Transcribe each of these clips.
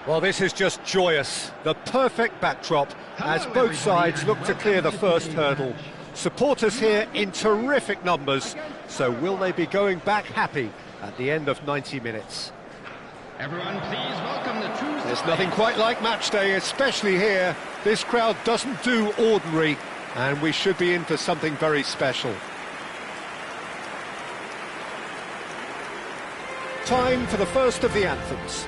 Well, this is just joyous. The perfect backdrop as both sides look to clear the first hurdle. Supporters here in terrific numbers, so will they be going back happy at the end of 90 minutes? Everyone, please welcome the two. There's nothing quite like match day, especially here. This crowd doesn't do ordinary, and we should be in for something very special. Time for the first of the anthems.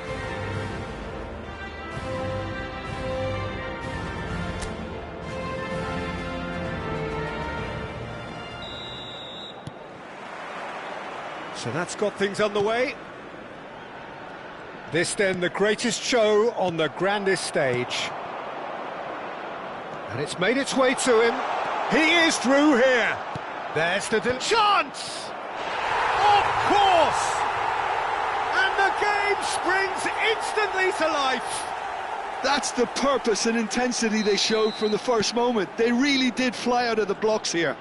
So that's got things underway. This then the greatest show on the grandest stage. And it's made its way to him. He is through here. There's the chance! Of course! And the game springs instantly to life. That's the purpose and intensity they showed from the first moment. They really did fly out of the blocks here.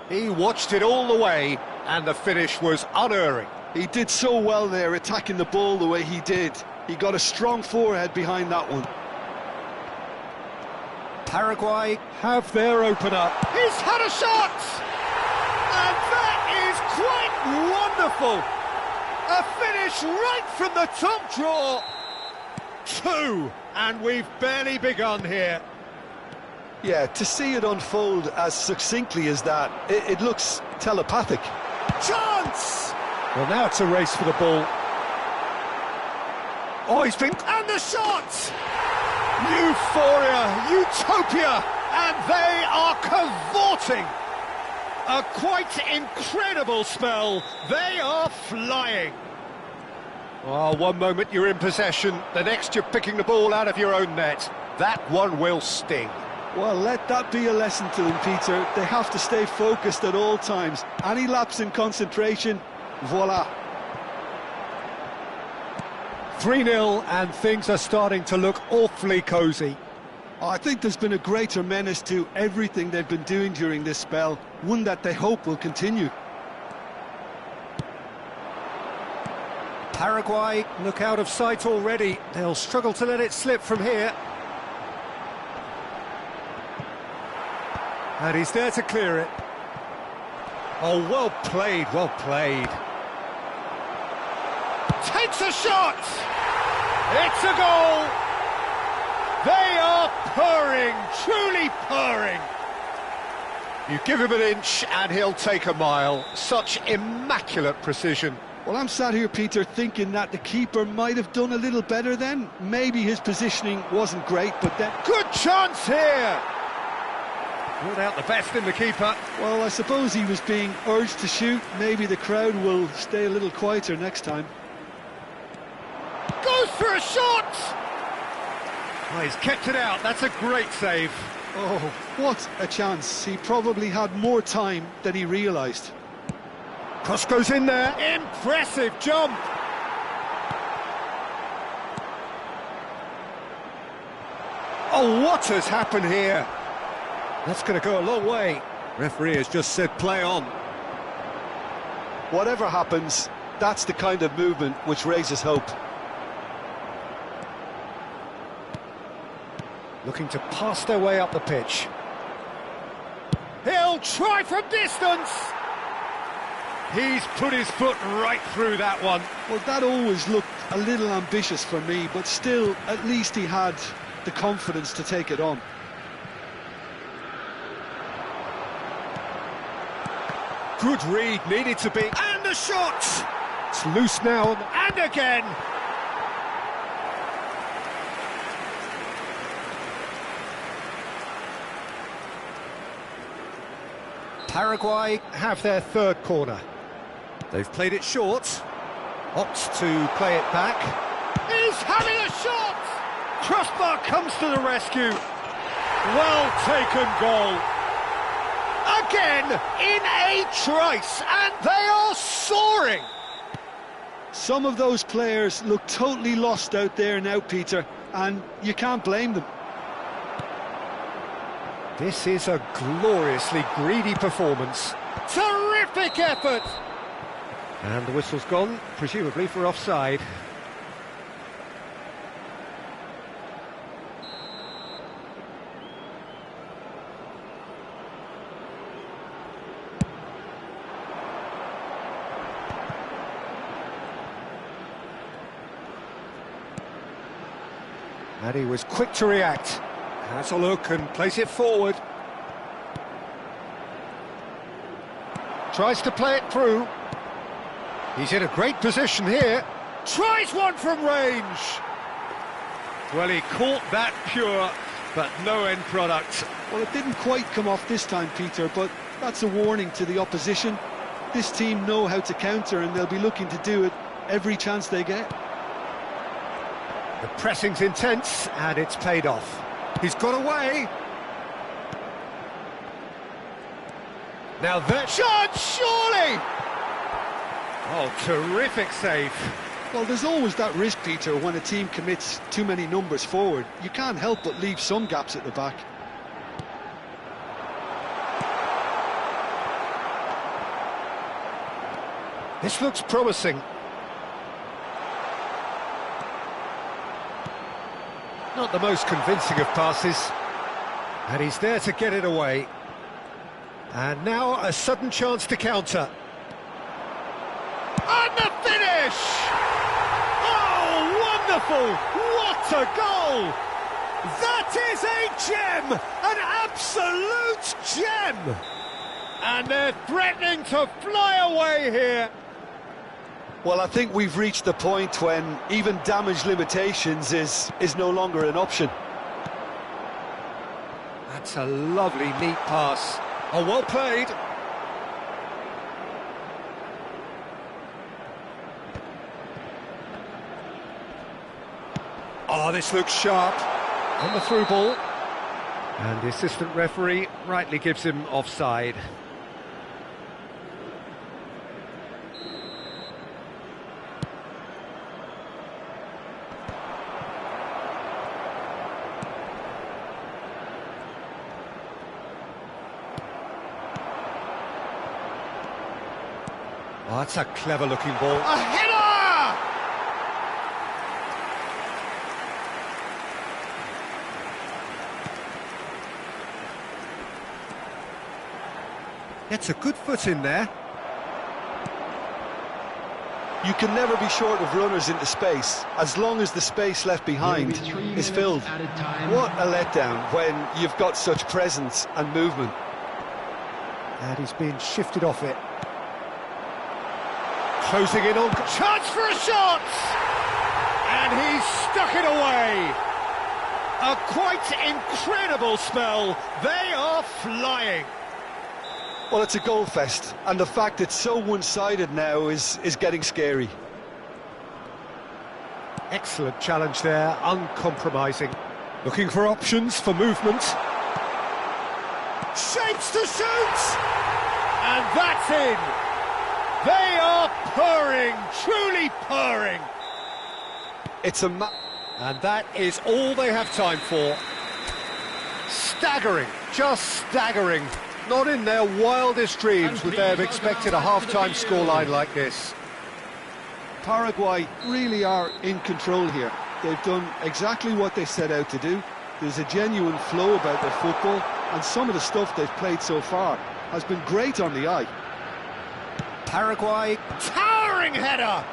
He watched it all the way, and the finish was unerring. He did so well there, attacking the ball the way he did. He got a strong forehead behind that one. Paraguay have their opener. He's had a shot! And that is quite wonderful! A finish right from the top draw. 2, and we've barely begun here. Yeah, to see it unfold as succinctly as that, it looks telepathic. Chance! Well, now it's a race for the ball. Oh, he's been... And the shot! Euphoria, utopia, and they are cavorting. A quite incredible spell. They are flying. Oh, one moment you're in possession, the next you're picking the ball out of your own net. That one will sting. Well, let that be a lesson to them, Peter. They have to stay focused at all times. Any lapse in concentration, voila. 3-0, and things are starting to look awfully cosy. I think there's been a greater menace to everything they've been doing during this spell, one that they hope will continue. Paraguay look out of sight already. They'll struggle to let it slip from here. And he's there to clear it. Oh, well played, well played. Takes a shot! It's a goal! They are purring, truly purring. You give him an inch and he'll take a mile. Such immaculate precision. Well, I'm sat here, Peter, thinking that the keeper might have done a little better then. Maybe his positioning wasn't great, but then... Good chance here! Ruled out the best in the keeper. Well, I suppose he was being urged to shoot. Maybe the crowd will stay a little quieter next time. Goes for a shot! Oh, he's kept it out. That's a great save. Oh, what a chance. He probably had more time than he realised. Cross goes in there. Impressive jump. Oh, what has happened here? That's going to go a long way. Referee has just said play on. Whatever happens, that's the kind of movement which raises hope. Looking to pass their way up the pitch. He'll try from distance. He's put his foot right through that one. Well, that always looked a little ambitious for me, but still, at least he had the confidence to take it on. Good read, needed to be. And the shot! It's loose now, and again! Paraguay have their third corner. They've played it short. Opts to play it back. He's having a shot! Crossbar comes to the rescue. Well taken goal. Again, in a trice, and they are soaring! Some of those players look totally lost out there now, Peter, and you can't blame them. This is a gloriously greedy performance. Terrific effort! And the whistle's gone, presumably for offside. And he was quick to react. Has a look and plays it forward. Tries to play it through. He's in a great position here. Tries one from range. Well, he caught that pure, but no end product. Well, it didn't quite come off this time, Peter, but that's a warning to the opposition. This team know how to counter, and they'll be looking to do it every chance they get. The pressing's intense, and it's paid off. He's got away. Now that shot, surely! Oh, terrific save. Well, there's always that risk, Peter, when a team commits too many numbers forward. You can't help but leave some gaps at the back. This looks promising. Not the most convincing of passes. And he's there to get it away. And now a sudden chance to counter. And the finish! Oh, wonderful! What a goal! That is a gem! An absolute gem! And they're threatening to fly away here. Well, I think we've reached the point when even damage limitations is no longer an option. That's a lovely, neat pass. Oh, well played. Oh, this looks sharp. On the through ball. And the assistant referee rightly gives him offside. Oh, that's a clever-looking ball. A header! Gets a good foot in there. You can never be short of runners into space, as long as the space left behind is filled. What a letdown when you've got such presence and movement. And he's being shifted off it. Closing in on... Chance for a shot! And he's stuck it away. A quite incredible spell. They are flying. Well, it's a goal fest, and the fact it's so one-sided now is getting scary. Excellent challenge there, uncompromising. Looking for options for movement. Shapes to shoot! And that's in. They are purring, truly purring. It's a and that is all they have time for. Staggering, just staggering. Not in their wildest dreams would they have expected a half-time scoreline like this. Paraguay really are in control here. They've done exactly what they set out to do. There's a genuine flow about their football, and some of the stuff they've played so far has been great on the eye. Paraguay, towering header!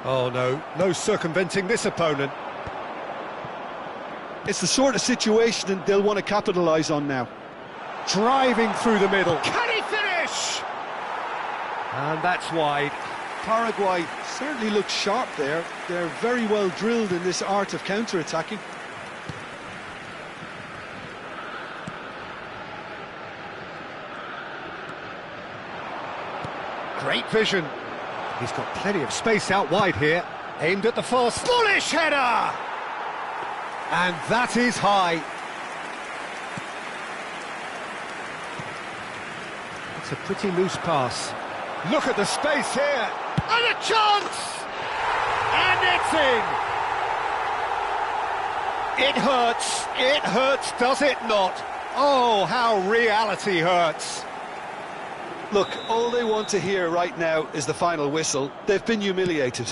Oh no, no circumventing this opponent. It's the sort of situation that they'll want to capitalise on now. Driving through the middle. Can he finish? And that's wide. Paraguay certainly looks sharp there. They're very well drilled in this art of counter-attacking. Great vision. He's got plenty of space out wide here. Aimed at the fast. Bullish header! And that is high. It's a pretty loose pass. Look at the space here. And a chance! And it's in. It hurts, does it not? Oh, how reality hurts. Look, all they want to hear right now is the final whistle. They've been humiliated.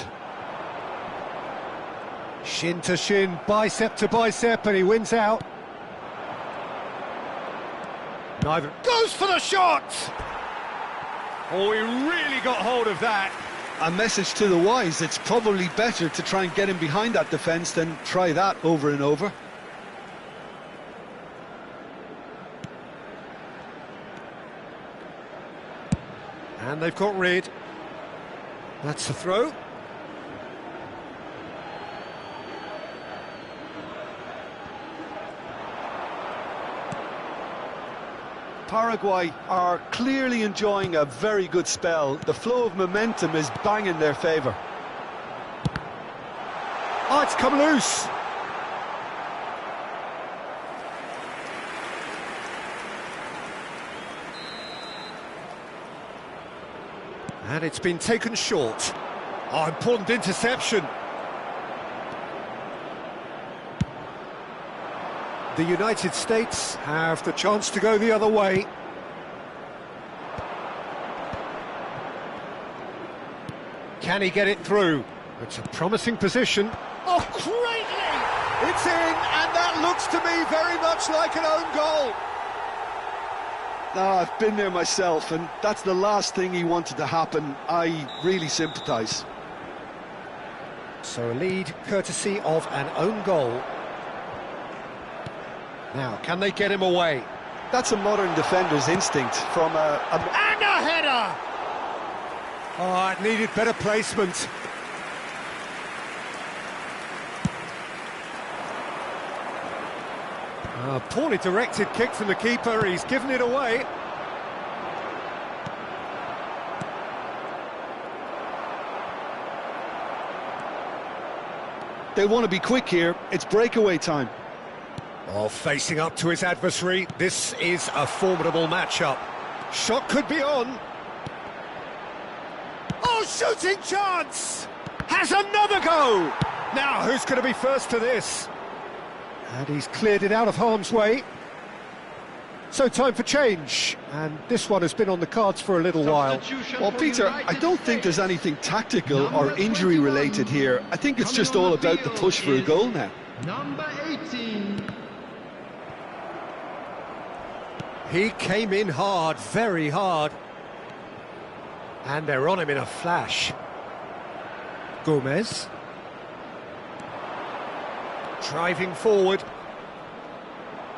Shin to shin, bicep to bicep, and he wins out. Neither goes for the shot! Oh, he really got hold of that. A message to the wise, it's probably better to try and get him behind that defence than try that over and over. And they've got rid. That's a throw. Paraguay are clearly enjoying a very good spell. The flow of momentum is bang in their favour. Oh, it's come loose. And it's been taken short. Oh, important interception. The United States have the chance to go the other way. Can he get it through? It's a promising position. Oh, greatly! It's in, and that looks to me very much like an own goal. I've been there myself, and that's the last thing he wanted to happen. I really sympathise. So a lead courtesy of an own goal. Now, can they get him away? That's a modern defender's instinct from And a header! Oh, it needed better placement. Poorly directed kick from the keeper, he's given it away. They want to be quick here, it's breakaway time. Oh, facing up to his adversary, this is a formidable matchup. Shot could be on. Oh, shooting chance! Has another go! Now, who's going to be first to this? And he's cleared it out of harm's way. So time for change, and this one has been on the cards for a little while. Well, Peter, I don't think there's anything tactical or injury related here. I think it's just all about the push for a goal now. Number 18. He came in hard, very hard. And they're on him in a flash. Gomez. Driving forward.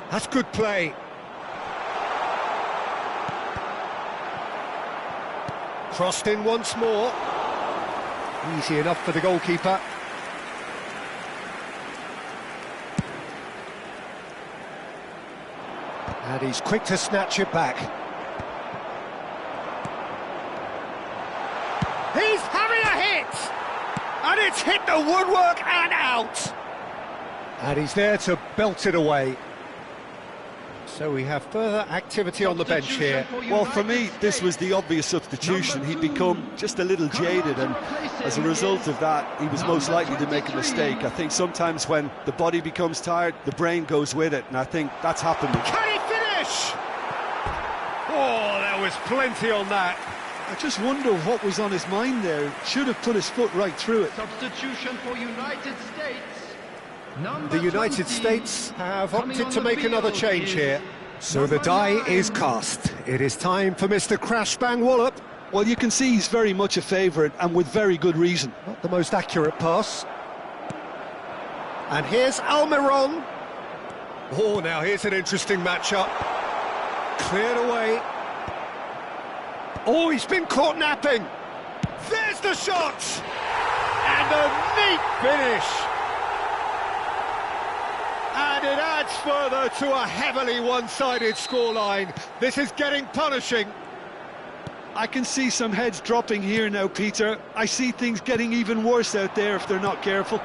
That's good play. Crossed in once more. Easy enough for the goalkeeper. And he's quick to snatch it back. He's having a hit! And it's hit the woodwork and out! And he's there to belt it away. So we have further activity on the bench here. Well, for me, this was the obvious substitution. He'd become just a little jaded, and as a result of that, he was most likely to make a mistake. I think sometimes when the body becomes tired, the brain goes with it, and I think that's happened. Can he finish? Oh, there was plenty on that. I just wonder what was on his mind there. Should have put his foot right through it. Substitution for United States. The United States have opted to make another change here. So the die is cast. It is time for Mr. Crash Bang Wallop. Well, you can see he's very much a favourite, and with very good reason. Not the most accurate pass. And here's Almiron. Oh, now here's an interesting matchup. Cleared away. Oh, he's been caught napping. There's the shot! And a neat finish. And it adds further to a heavily one-sided scoreline. This is getting punishing. I can see some heads dropping here now, Peter. I see things getting even worse out there if they're not careful.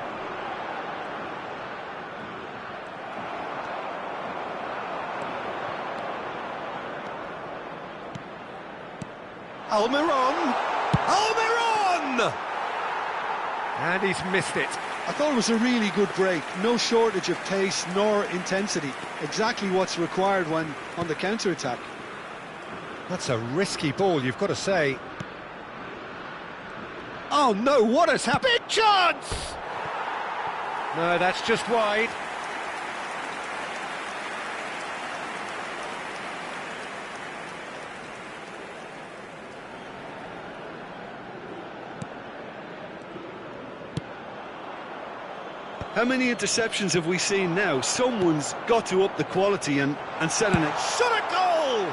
Almiron! Almiron! And he's missed it. I thought it was a really good break. No shortage of pace nor intensity. Exactly what's required when on the counter-attack. That's a risky ball, you've got to say. Oh no, what has happened? Big chance! No, that's just wide. How many interceptions have we seen now? Someone's got to up the quality and set an... Shot a goal!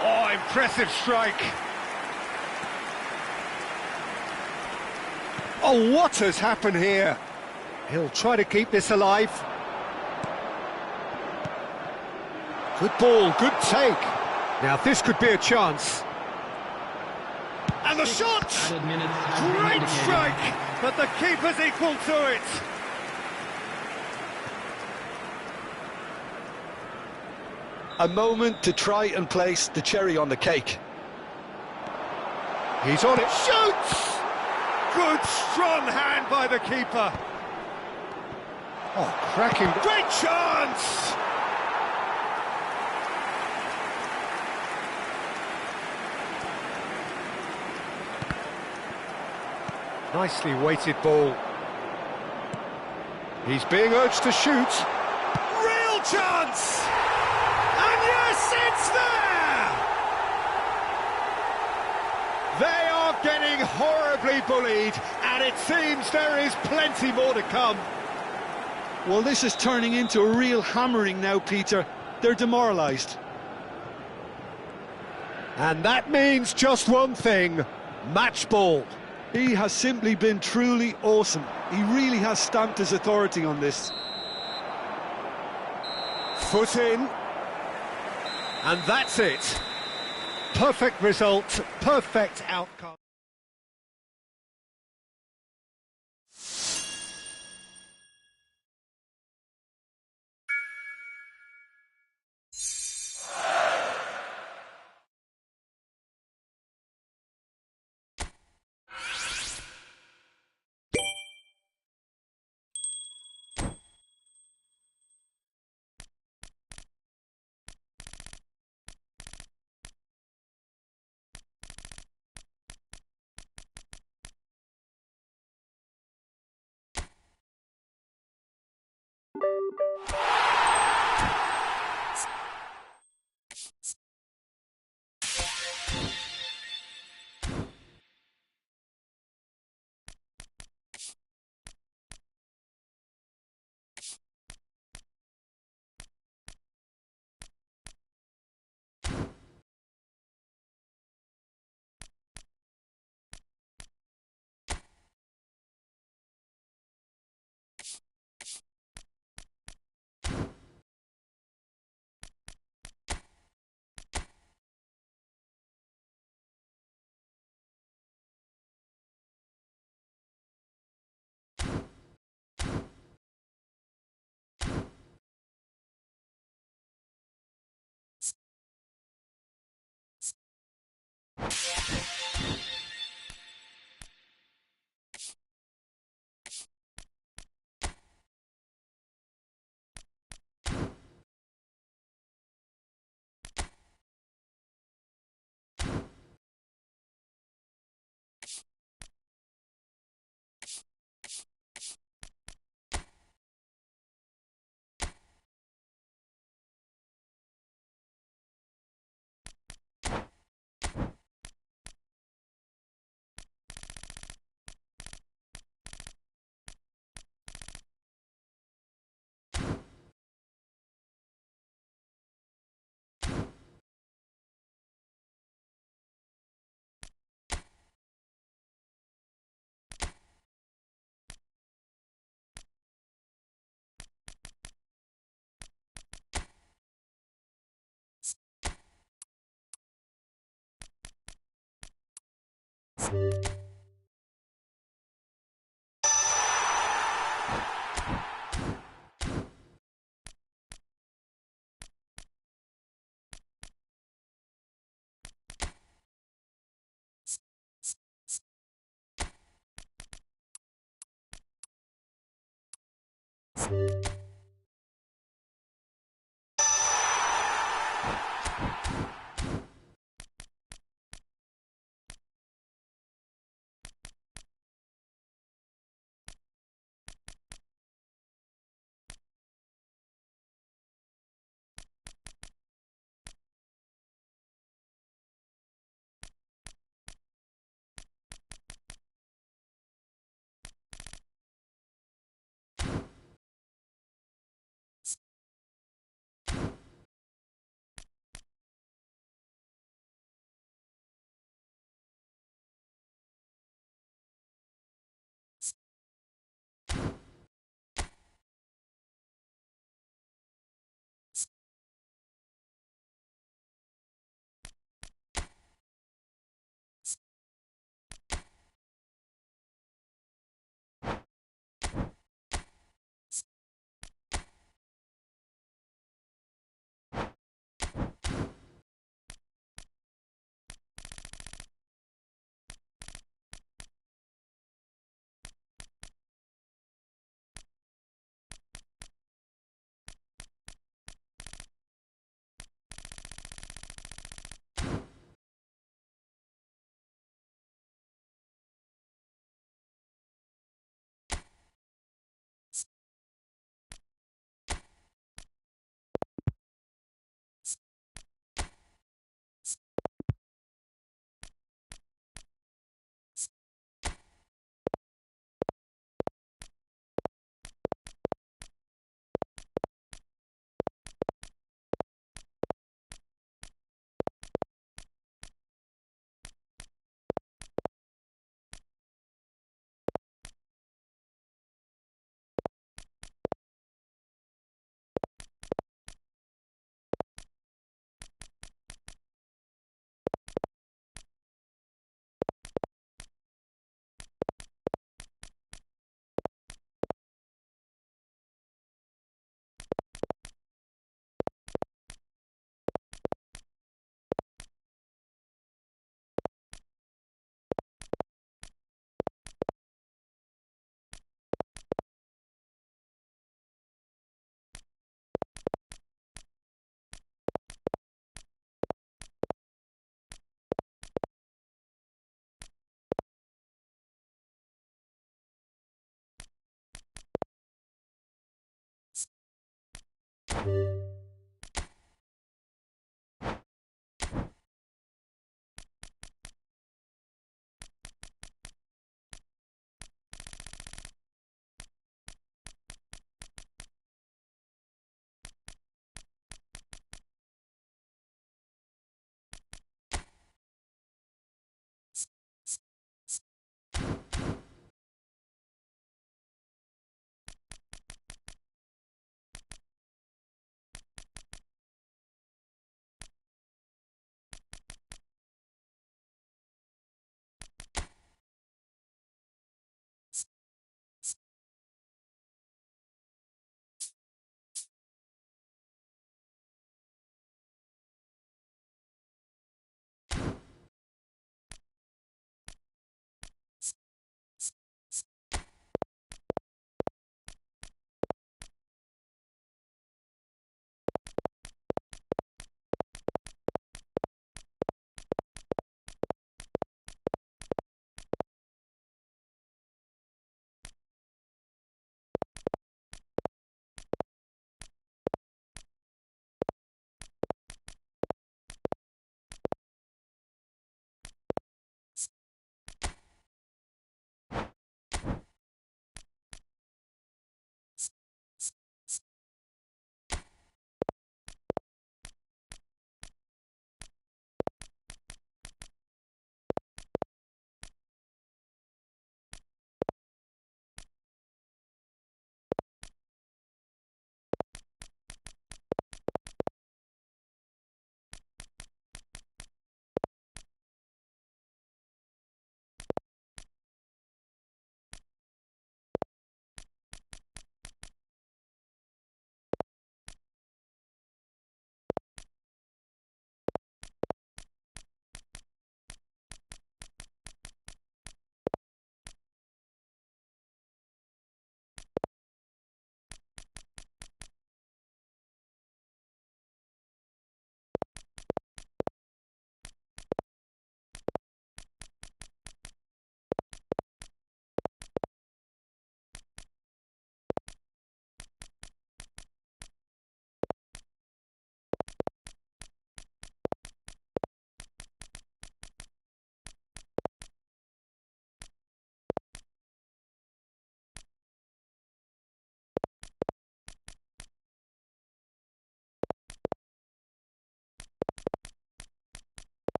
Oh, impressive strike. Oh, what has happened here? He'll try to keep this alive. Good ball, good take. Now this could be a chance. And the shot! Great strike! But the keeper's equal to it. A moment to try and place the cherry on the cake. He's on it, shoots! Good strong hand by the keeper. Oh, cracking. Great chance! Nicely weighted ball. He's being urged to shoot. Real chance! And yes, it's there! They are getting horribly bullied, and it seems there is plenty more to come. Well, this is turning into a real hammering now, Peter. They're demoralised. And that means just one thing, match ball. He has simply been truly awesome. He really has stamped his authority on this. Foot in. And that's it. Perfect result, perfect outcome.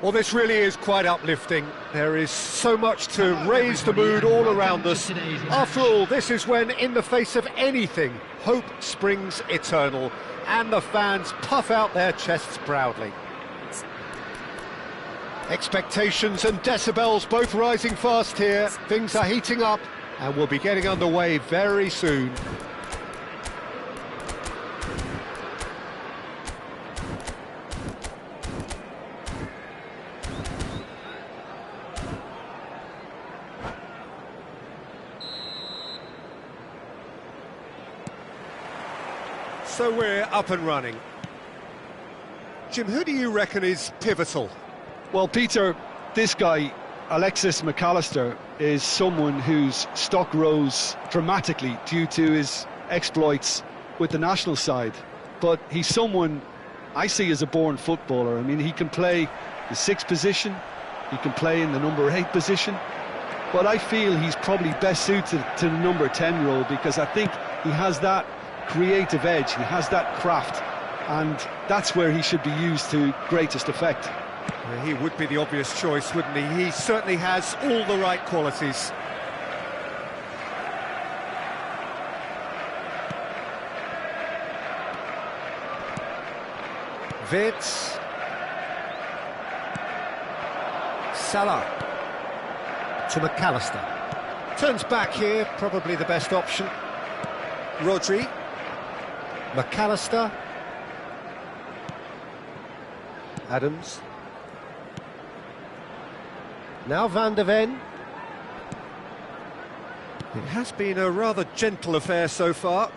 Well, this really is quite uplifting. There is so much to raise the mood all around us. After all, this is when, in the face of anything, hope springs eternal, and the fans puff out their chests proudly. Expectations and decibels both rising fast here. Things are heating up, and we'll be getting underway very soon. So we're up and running. Jim, who do you reckon is pivotal? Well, Peter, this guy, Alexis McAllister, is someone whose stock rose dramatically due to his exploits with the national side. But he's someone I see as a born footballer. I mean, he can play the 6th position, he can play in the number 8 position, but I feel he's probably best suited to the number 10 role because I think he has that creative edge, he has that craft, and that's where he should be used to greatest effect. Yeah, he would be the obvious choice, wouldn't he? He certainly has all the right qualities. Wirtz. Salah. To McAllister. Turns back here, probably the best option. Rodri. McAllister. Adams. Now Van de Ven. It has been a rather gentle affair so far.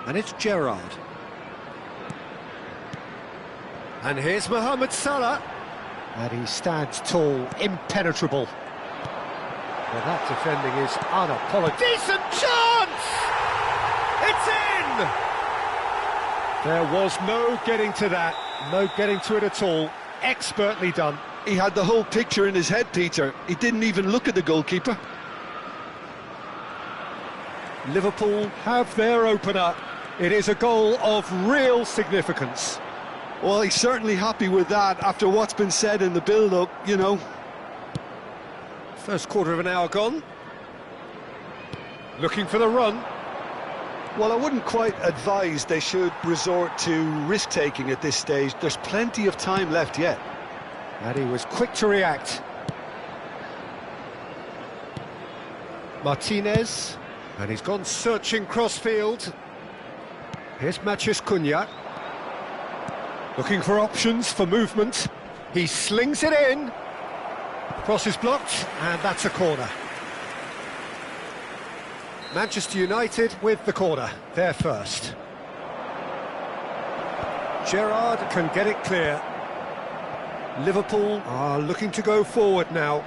And it's Gerrard. And here's Mohamed Salah. And he stands tall, impenetrable. Well, that defending is unapologetic. Decent chance! It's in! There was no getting to that, no getting to it at all. Expertly done. He had the whole picture in his head, Peter. He didn't even look at the goalkeeper. Liverpool have their opener. It is a goal of real significance. Well, he's certainly happy with that after what's been said in the build-up, you know. First quarter of an hour gone. Looking for the run. Well, I wouldn't quite advise they should resort to risk-taking at this stage. There's plenty of time left yet. And he was quick to react. Martinez. And he's gone searching cross-field. Here's Matheus Cunha. Looking for options for movement. He slings it in. Cross is blocked, and that's a corner. Manchester United with the corner, they're first. Gerrard can get it clear. Liverpool are looking to go forward now.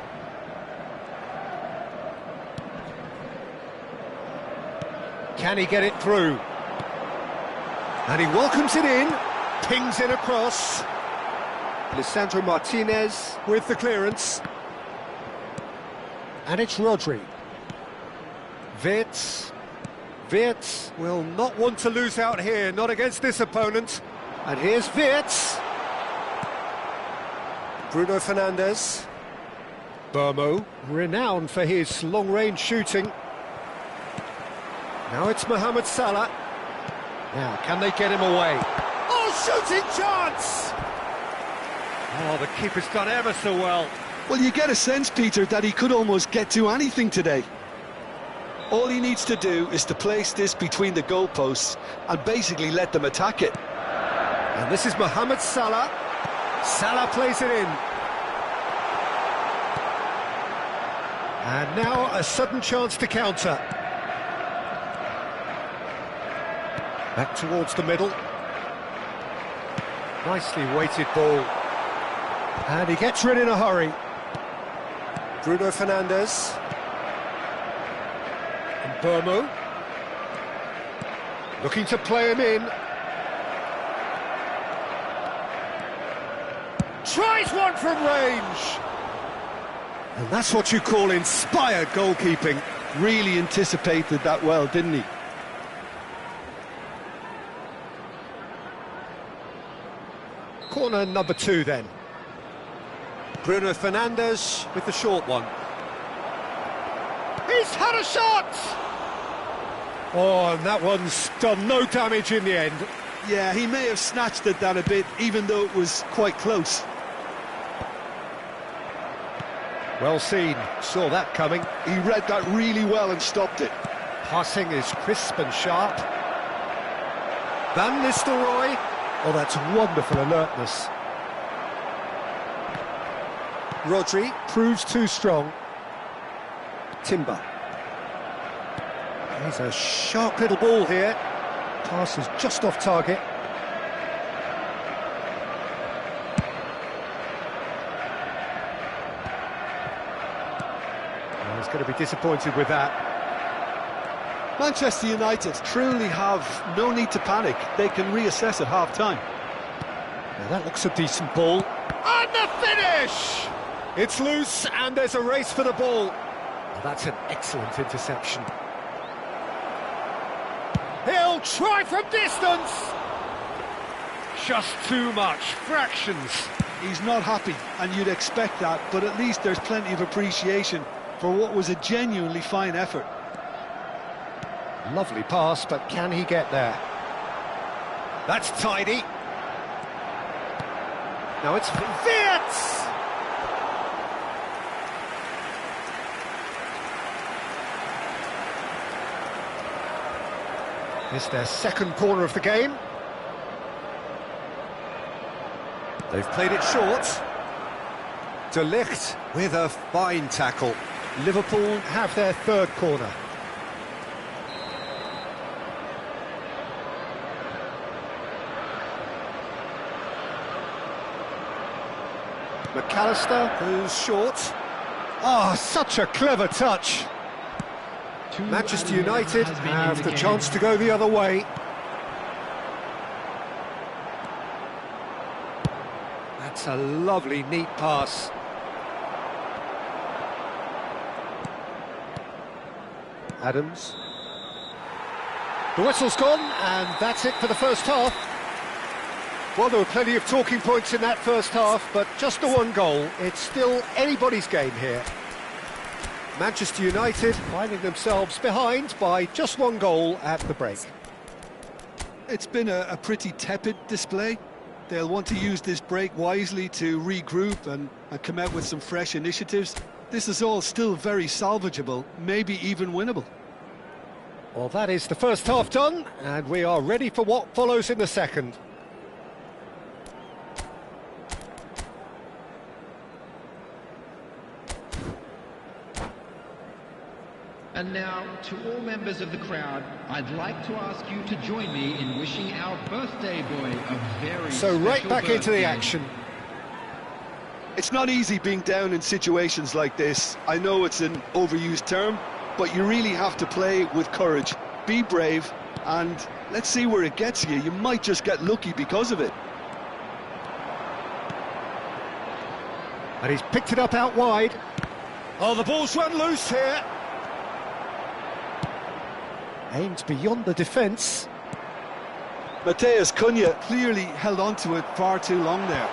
Can he get it through? And he welcomes it in. Pings in across. Lisandro Martinez with the clearance. And it's Rodri. Wirtz. Wirtz will not want to lose out here, not against this opponent. And here's Wirtz. Bruno Fernandes. Burmo, renowned for his long-range shooting. Now it's Mohamed Salah. Now, can they get him away? Shooting chance! Oh, the keeper's done ever so well. Well, you get a sense, Peter, that he could almost get to anything today. All he needs to do is to place this between the goalposts and basically let them attack it. And this is Mohamed Salah. Salah plays it in. And now a sudden chance to counter. Back towards the middle. Nicely weighted ball. And he gets rid in a hurry. Bruno Fernandes. And Burmo. Looking to play him in. Tries one from range. And that's what you call inspired goalkeeping. Really anticipated that well, didn't he? Corner number 2 then. Bruno Fernandes with the short one. He's had a shot! Oh, and that one's done no damage in the end. Yeah, he may have snatched at that a bit, even though it was quite close. Well seen, saw that coming. He read that really well and stopped it. Passing is crisp and sharp. Van Nistelrooy. Oh, that's wonderful alertness. Rodri proves too strong. Timber. He's a sharp little ball here. Pass is just off target. Oh, he's going to be disappointed with that. Manchester United truly have no need to panic. They can reassess at half-time. Now that looks a decent ball. And the finish! It's loose and there's a race for the ball. Well, that's an excellent interception. He'll try from distance! Just too much, fractions. He's not happy, and you'd expect that, but at least there's plenty of appreciation for what was a genuinely fine effort. Lovely pass, but can he get there? That's tidy. Now it's Wirtz! It's their second corner of the game. They've played it short. De Ligt with a fine tackle. Liverpool have their third corner. McAllister, who's short. Oh, such a clever touch. Manchester United have the chance to go the other way. That's a lovely, neat pass. Adams. The whistle's gone, and that's it for the first half. Well, there were plenty of talking points in that first half, but just the one goal. It's still anybody's game here. Manchester United finding themselves behind by just one goal at the break. It's been a pretty tepid display. They'll want to use this break wisely to regroup and come out with some fresh initiatives. This is all still very salvageable, maybe even winnable. Well, that is the first half done, and we are ready for what follows in the second. And now, to all members of the crowd, I'd like to ask you to join me in wishing our birthday boy a very So right special back into the birthday. action. It's not easy being down in situations like this. I know it's an overused term, but you really have to play with courage. Be brave, and let's see where it gets you. You might just get lucky because of it. And he's picked it up out wide. Oh, the ball's run loose here. Aimed beyond the defence. Mateus Cunha clearly held on to it far too long there.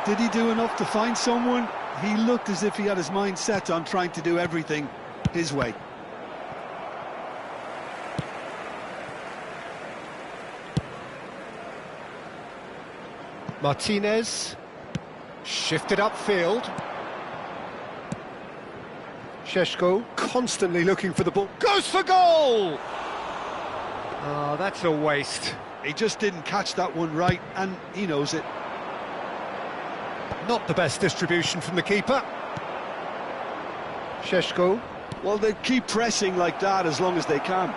Did he do enough to find someone? He looked as if he had his mind set on trying to do everything his way. Martinez. Shifted upfield. Šeško constantly looking for the ball. Goes for goal! Oh, that's a waste. He just didn't catch that one right, and he knows it. Not the best distribution from the keeper. Šeško. Well, they keep pressing like that as long as they can.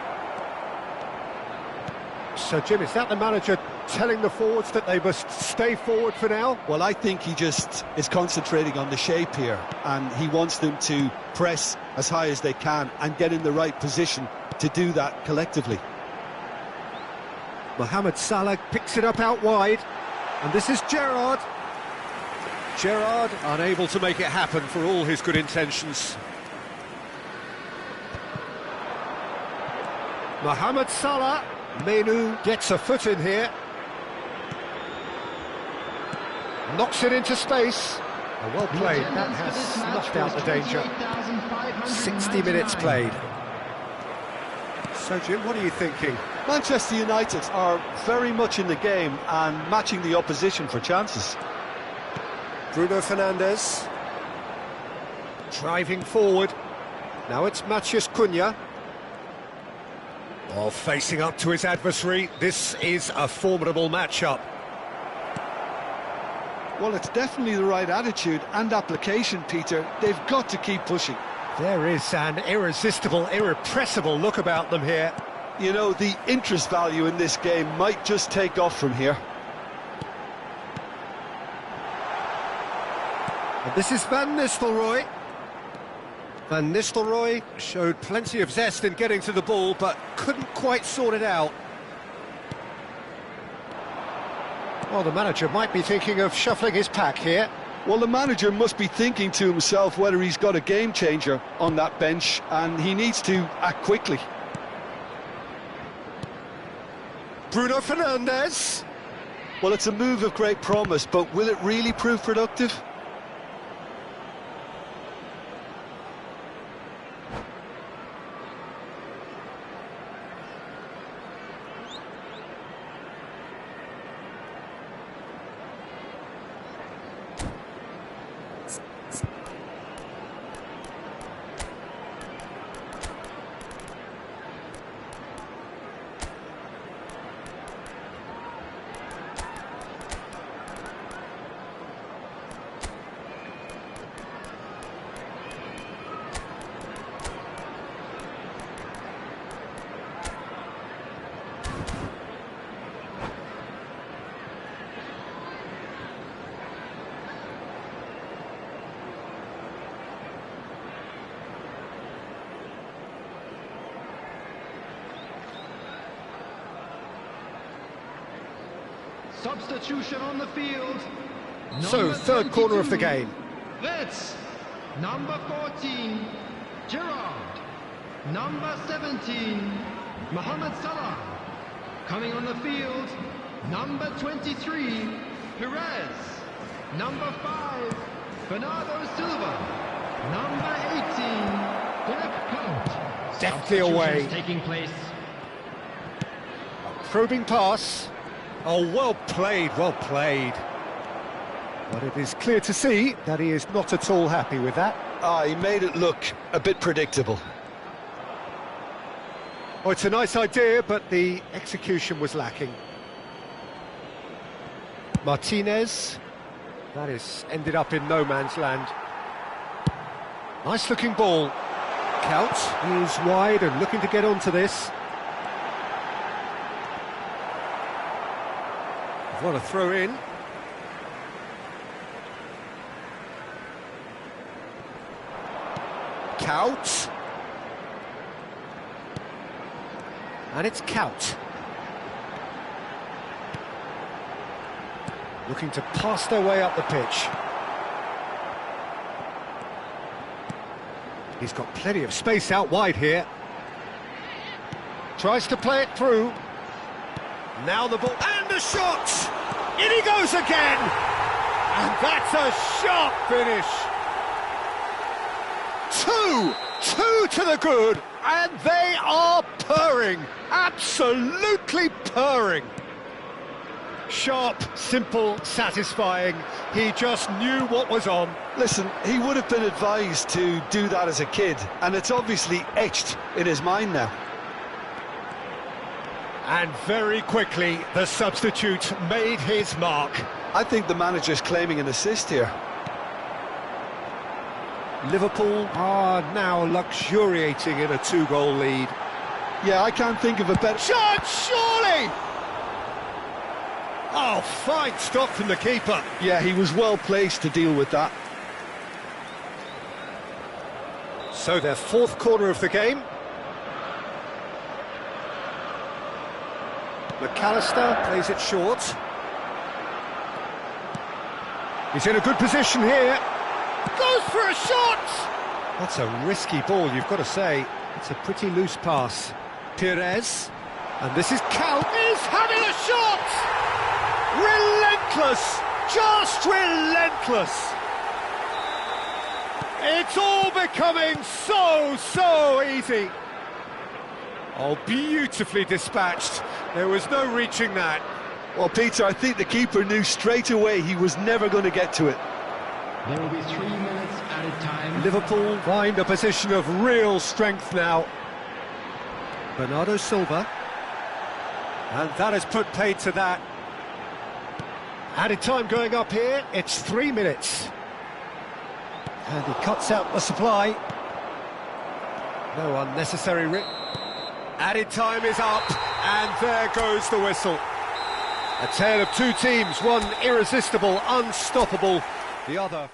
So, Jim, is that the manager telling the forwards that they must stay forward for now? Well, I think he just is concentrating on the shape here, and he wants them to press as high as they can and get in the right position to do that collectively. Mohamed Salah picks it up out wide, and this is Gerrard. Gerrard unable to make it happen for all his good intentions. Mohamed Salah. Menu gets a foot in here. Knocks it into space. Well played, that has snuffed out the danger. 60 minutes played. So Jim, what are you thinking? Manchester United are very much in the game and matching the opposition for chances. Bruno Fernandes. Driving forward. Now it's Matheus Cunha. Oh, facing up to his adversary. This is a formidable matchup. Well, it's definitely the right attitude and application, Peter. They've got to keep pushing. There is an irresistible, irrepressible look about them here. You know, the interest value in this game might just take off from here. And this is Van Nistelrooy. Van Nistelrooy showed plenty of zest in getting to the ball, but couldn't quite sort it out. Well, the manager might be thinking of shuffling his pack here. Well, the manager must be thinking to himself whether he's got a game changer on that bench, and he needs to act quickly. Bruno Fernandes. Well, it's a move of great promise, but will it really prove productive? Substitution on the field. So, third corner of the game. That's number 14, Gerrard. Number 17, Mohamed Salah. Coming on the field, number 23, Perez. Number 5, Bernardo Silva. Number 18, Philip Count. Deftly away. Taking place. A probing pass. Oh, well played, well played. But it is clear to see that he is not at all happy with that. He made it look a bit predictable. Oh, it's a nice idea, but the execution was lacking. Martinez. That is ended up in no man's land. Nice looking ball. Count is wide and looking to get onto this. What a throw in. Count. And it's Count. Looking to pass their way up the pitch. He's got plenty of space out wide here. Tries to play it through. Now the ball, and the shot! In he goes again! And that's a sharp finish! Two to the good, and they are purring! Absolutely purring! Sharp, simple, satisfying. He just knew what was on. Listen, he would have been advised to do that as a kid, and it's obviously etched in his mind now. And very quickly, the substitute made his mark. I think the manager's claiming an assist here. Liverpool are now luxuriating in a 2-goal lead. Yeah, I can't think of a better... Shot, surely! Oh, fine stop from the keeper. Yeah, he was well placed to deal with that. So their fourth corner of the game. McAllister plays it short. He's in a good position here. Goes for a shot! That's a risky ball, you've got to say. It's a pretty loose pass. Perez. And this is Count. He's having a shot! Relentless! Just relentless! It's all becoming so easy. Oh, beautifully dispatched. There was no reaching that. Well, Peter, I think the keeper knew straight away he was never going to get to it. There will be 3 minutes added time. Liverpool find a position of real strength now. Bernardo Silva. And that has put paid to that. Added time going up here, it's 3 minutes. And he cuts out the supply. No unnecessary rip. Added time is up, and there goes the whistle. A tale of two teams, one irresistible, unstoppable, the other...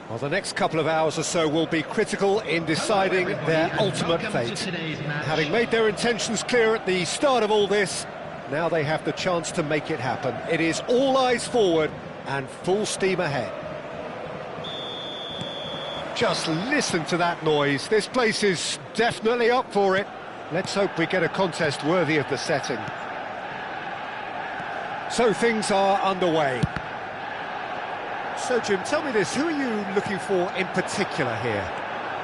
Well, the next couple of hours or so will be critical in deciding their ultimate fate. Having made their intentions clear at the start of all this, now they have the chance to make it happen. It is all eyes forward and full steam ahead. Just listen to that noise. This place is definitely up for it. Let's hope we get a contest worthy of the setting. So things are underway. So, Jim, tell me this, who are you looking for in particular here?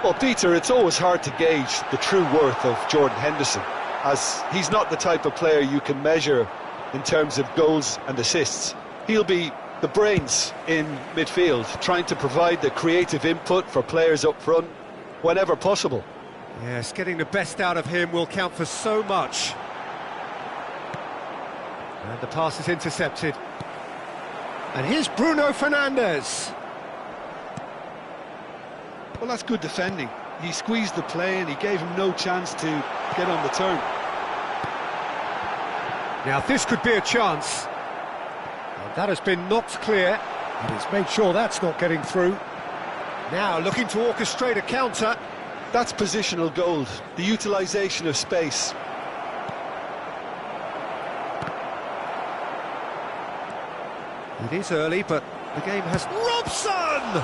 Well, Peter, it's always hard to gauge the true worth of Jordan Henderson, as he's not the type of player you can measure in terms of goals and assists. He'll be the brains in midfield, trying to provide the creative input for players up front whenever possible. Yes, getting the best out of him will count for so much. And the pass is intercepted. And here's Bruno Fernandes. Well, that's good defending. He squeezed the play and he gave him no chance to get on the turn. Now this could be a chance. And that has been knocked clear. And he's made sure that's not getting through. Now looking to orchestrate a counter. That's positional gold, the utilisation of space. It is early, but the game has... Robson!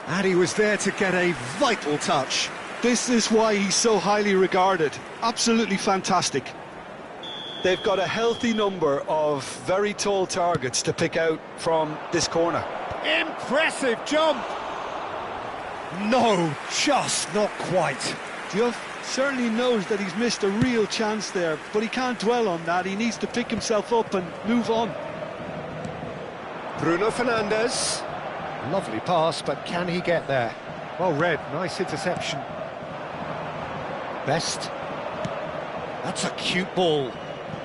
And he was there to get a vital touch. This is why he's so highly regarded. Absolutely fantastic. They've got a healthy number of very tall targets to pick out from this corner. Impressive jump! No, just not quite. Duff certainly knows that he's missed a real chance there, but he can't dwell on that. He needs to pick himself up and move on. Bruno Fernandes. Lovely pass, but can he get there? Well read, nice interception. Best. That's a cute ball.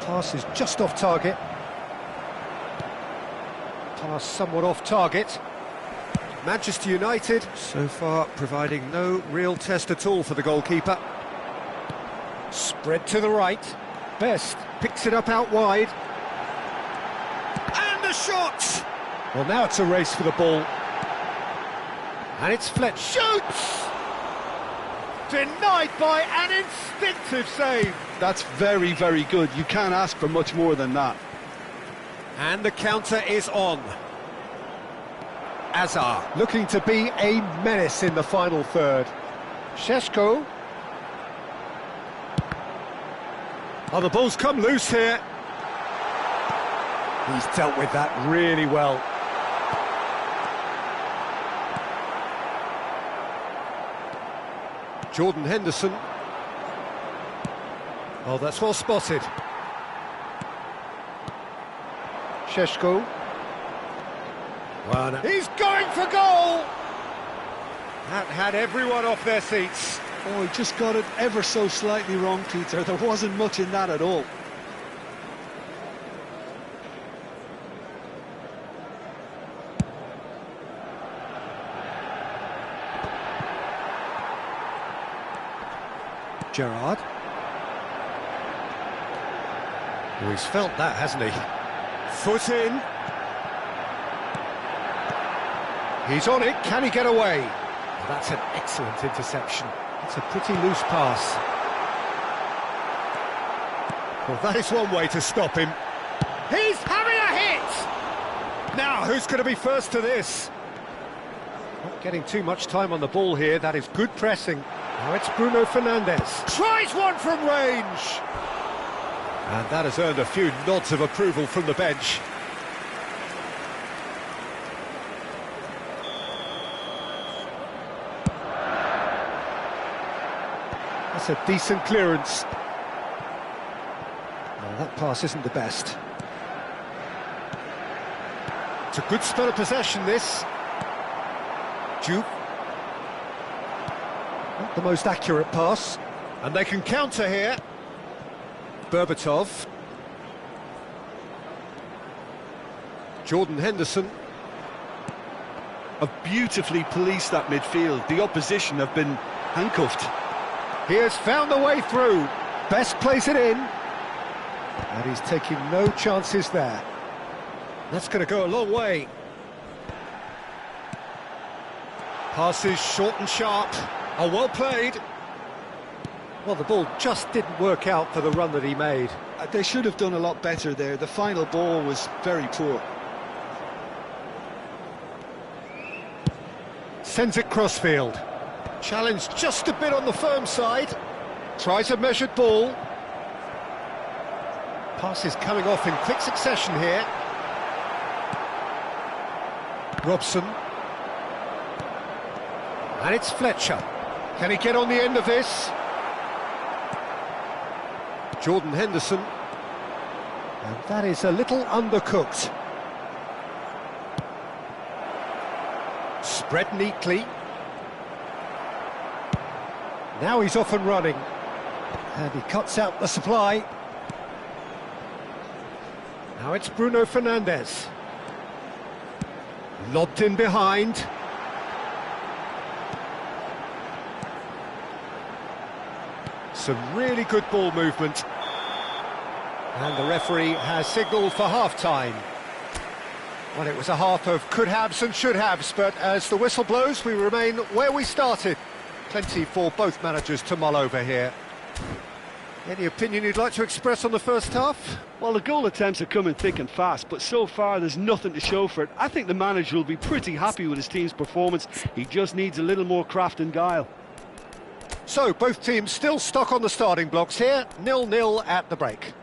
Pass is just off target. Pass somewhat off target. Manchester United, so far providing no real test at all for the goalkeeper. Spread to the right. Best picks it up out wide. And a shot! Well, now it's a race for the ball. And it's Fletch. Shoots! Denied by an instinctive save. That's very, very good. You can't ask for much more than that. And the counter is on. Azar looking to be a menace in the final third. Šeško. Oh, the ball's come loose here. He's dealt with that really well. Jordan Henderson. Oh, that's well spotted. Šeško. Well, he's going for goal! That had everyone off their seats. Oh, he just got it ever so slightly wrong, Peter. There wasn't much in that at all. Gerrard. Oh, he's felt that, hasn't he? Foot in. He's on it, can he get away? Well, that's an excellent interception. It's a pretty loose pass. Well, that is one way to stop him. He's having a hit! Now, who's going to be first to this? Not getting too much time on the ball here, that is good pressing. Now it's Bruno Fernandes. Tries one from range! And that has earned a few nods of approval from the bench. That's a decent clearance. Well, that pass isn't the best. It's a good spell of possession, this. Juve. Not the most accurate pass. And they can counter here. Berbatov. Jordan Henderson. Have beautifully policed that midfield. The opposition have been handcuffed. He has found the way through. Best place it in. And he's taking no chances there. That's going to go a long way. Passes short and sharp. Oh, well played. Well, the ball just didn't work out for the run that he made. They should have done a lot better there. The final ball was very poor. Sends it crossfield. Challenged just a bit on the firm side. Tries a measured ball. Passes coming off in quick succession here. Robson. And it's Fletcher. Can he get on the end of this? Jordan Henderson. And that is a little undercooked. Spread neatly. Now he's off and running. And he cuts out the supply. Now it's Bruno Fernandes. Lobbed in behind. Some really good ball movement. And the referee has signalled for half-time. Well, it was a half of could-haves and should-haves, but as the whistle blows, we remain where we started. Plenty for both managers to mull over here. Any opinion you'd like to express on the first half? Well, the goal attempts are coming thick and fast, but so far there's nothing to show for it. I think the manager will be pretty happy with his team's performance. He just needs a little more craft and guile. So, both teams still stuck on the starting blocks here, 0-0 at the break.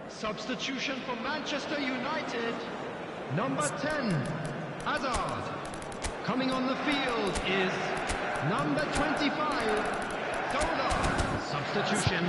Substitution for Manchester United. Number 10, Hazard. Coming on the field is number 25, Dola. Substitution.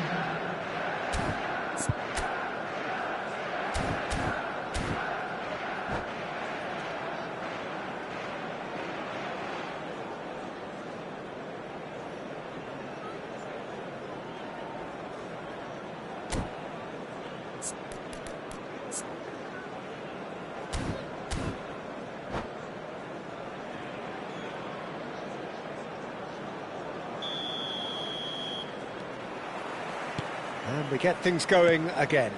And we get things going again.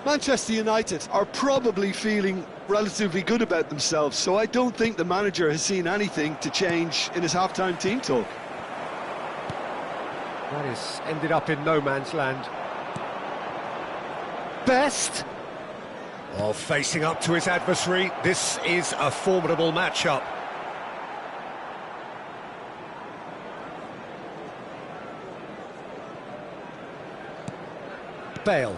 Manchester United are probably feeling relatively good about themselves, so I don't think the manager has seen anything to change in his half-time team talk. That has ended up in no man's land. Best. Well, facing up to his adversary, this is a formidable matchup. Bale.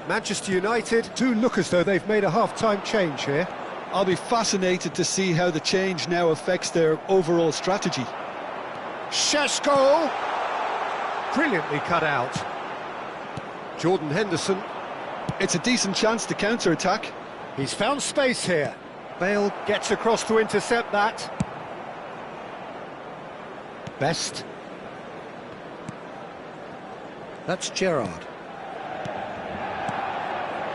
Manchester United do look as though they've made a half-time change here. I'll be fascinated to see how the change now affects their overall strategy. Šeško! Brilliantly cut out. Jordan Henderson. It's a decent chance to counter-attack. He's found space here. Bale gets across to intercept that. Best. That's Gerrard.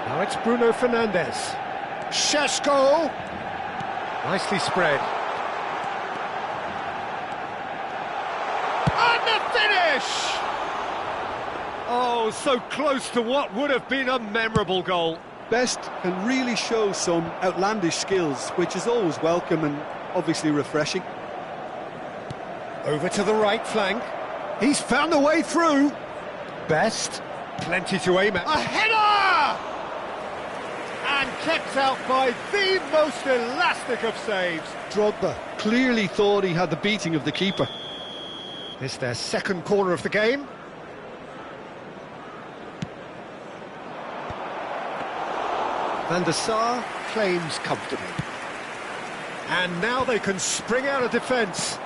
Now it's Bruno Fernandes. Šeško! Nicely spread. And the finish! Oh, so close to what would have been a memorable goal. Best can really show some outlandish skills, which is always welcome and obviously refreshing. Over to the right flank. He's found a way through. Best. Plenty to aim at. A header! And kept out by the most elastic of saves. Drogba clearly thought he had the beating of the keeper. It's their second corner of the game. Van der Sar claims comfortably. And now they can spring out of defence.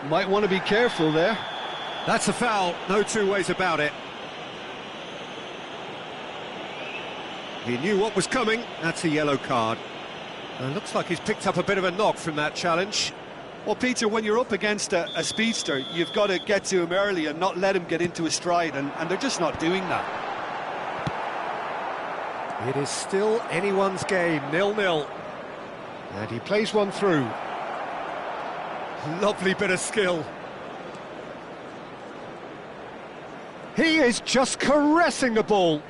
Might want to be careful there. That's a foul, no two ways about it. He knew what was coming, that's a yellow card. Looks like he's picked up a bit of a knock from that challenge. Well, Peter, when you're up against a speedster, you've got to get to him early and not let him get into a stride, and they're just not doing that. It is still anyone's game, 0-0. And he plays one through. Lovely bit of skill. He is just caressing the ball.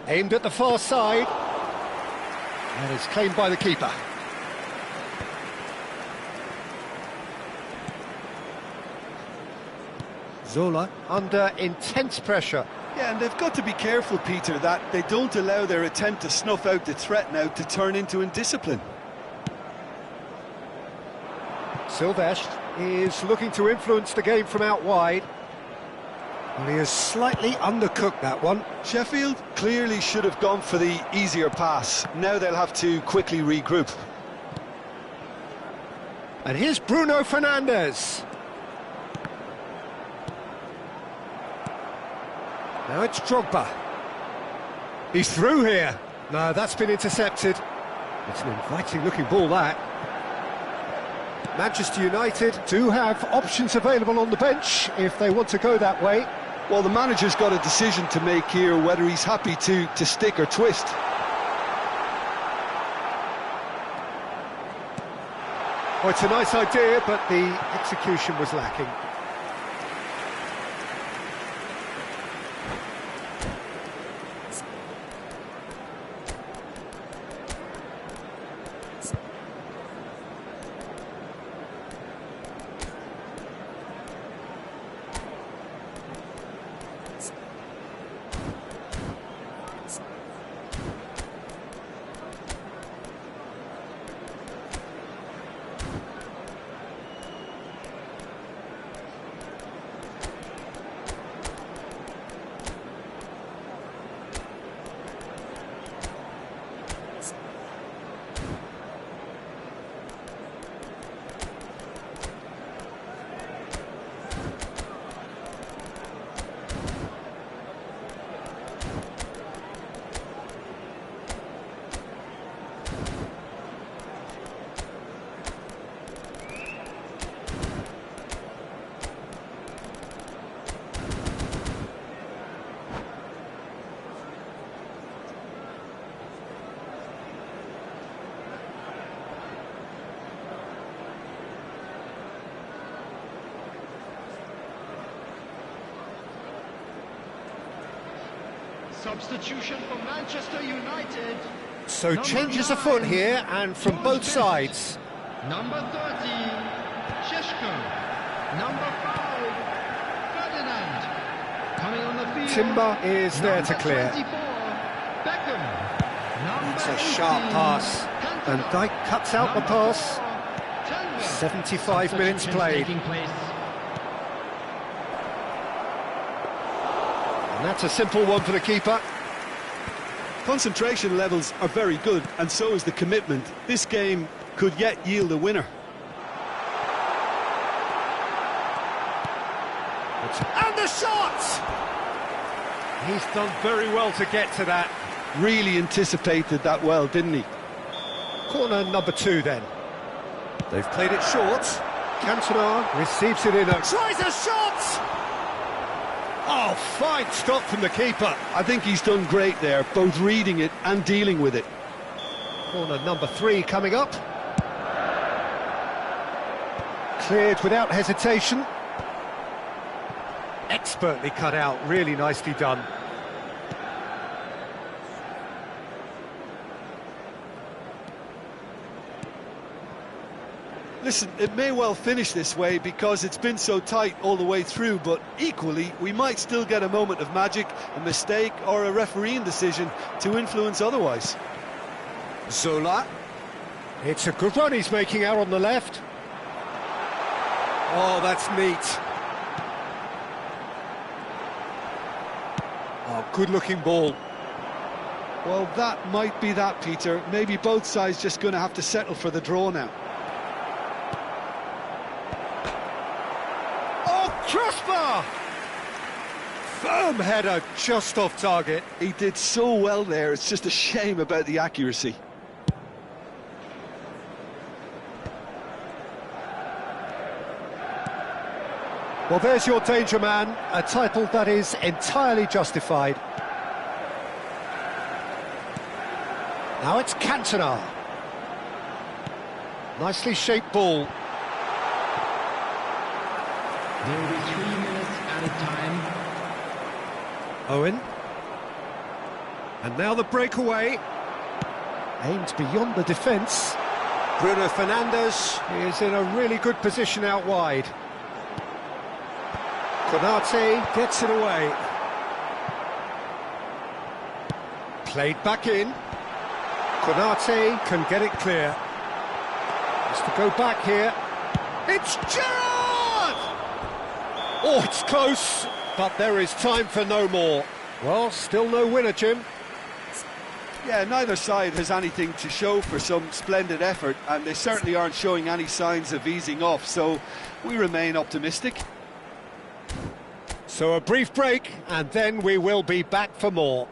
Aimed at the far side. And it's claimed by the keeper. Zola under intense pressure. Yeah, and they've got to be careful, Peter, that they don't allow their attempt to snuff out the threat now to turn into indiscipline. Silvestre is looking to influence the game from out wide. Well, he has slightly undercooked that one. Sheffield clearly should have gone for the easier pass. Now they'll have to quickly regroup. And here's Bruno Fernandes. Now it's Drogba. He's through here. No, that's been intercepted. It's an inviting-looking ball, that. Manchester United do have options available on the bench if they want to go that way. Well, the manager's got a decision to make here, whether he's happy to stick or twist. Well, it's a nice idea, but the execution was lacking. Substitution for Manchester United. So changes afoot here, and from both sides. Number 30, Sheshko. Number 5, Ferdinand. Coming on the field. Timber is there to clear. 24, Beckham. It's a sharp pass. And Dijk cuts out the pass. 75 minutes played. And that's a simple one for the keeper. Concentration levels are very good, and so is the commitment. This game could yet yield a winner. And the shot! He's done very well to get to that. Really anticipated that well, didn't he? Corner number 2 then. They've played it short. Cantona receives it in a... Tries a shot! Oh, fine stop from the keeper. I think he's done great there, both reading it and dealing with it. Corner number 3 coming up. Cleared without hesitation. Expertly cut out, really nicely done. Listen, it may well finish this way because it's been so tight all the way through, but equally, we might still get a moment of magic, a mistake or a refereeing decision to influence otherwise. Zola. It's a good run he's making out on the left. Oh, that's neat. Oh, good-looking ball. Well, that might be that, Peter. Maybe both sides just going to have to settle for the draw now. Crossbar! Firm header, just off target. He did so well there, it's just a shame about the accuracy. Well, there's your danger man, a title that is entirely justified. Now it's Cantona. Nicely shaped ball. There will be 3 minutes added time. Owen. And now the breakaway. Aimed beyond the defence. Bruno Fernandes is in a really good position out wide. Konate gets it away. Played back in. Konate can get it clear. Has to go back here. It's Gerrard! Oh, it's close, but there is time for no more. Well, still no winner, Jim. Yeah, neither side has anything to show for some splendid effort, and they certainly aren't showing any signs of easing off, so we remain optimistic. So a brief break, and then we will be back for more.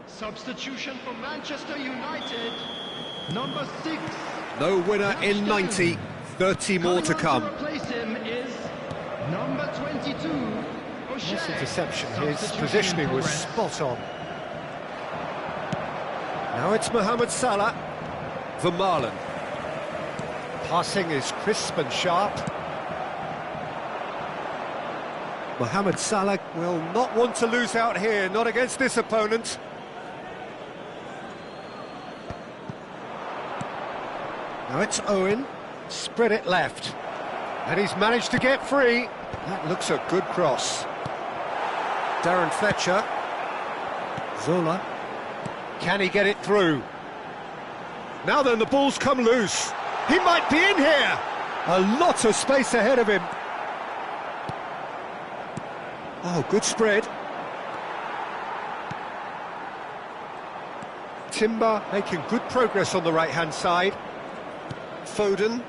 Substitution for Manchester United, number 6. No winner in 90, 30 more to come. To replace him is number 22, O'Shea. Nice interception, his positioning was spot on. Now it's Mohamed Salah. Vermaelen. Passing is crisp and sharp. Mohamed Salah will not want to lose out here, not against this opponent. Now it's Owen, spread it left, and he's managed to get free. That looks a good cross. Darren Fletcher. Zola. Can he get it through? Now then, the ball's come loose. He might be in here. A lot of space ahead of him. Oh, good spread. Timber making good progress on the right-hand side. Foden.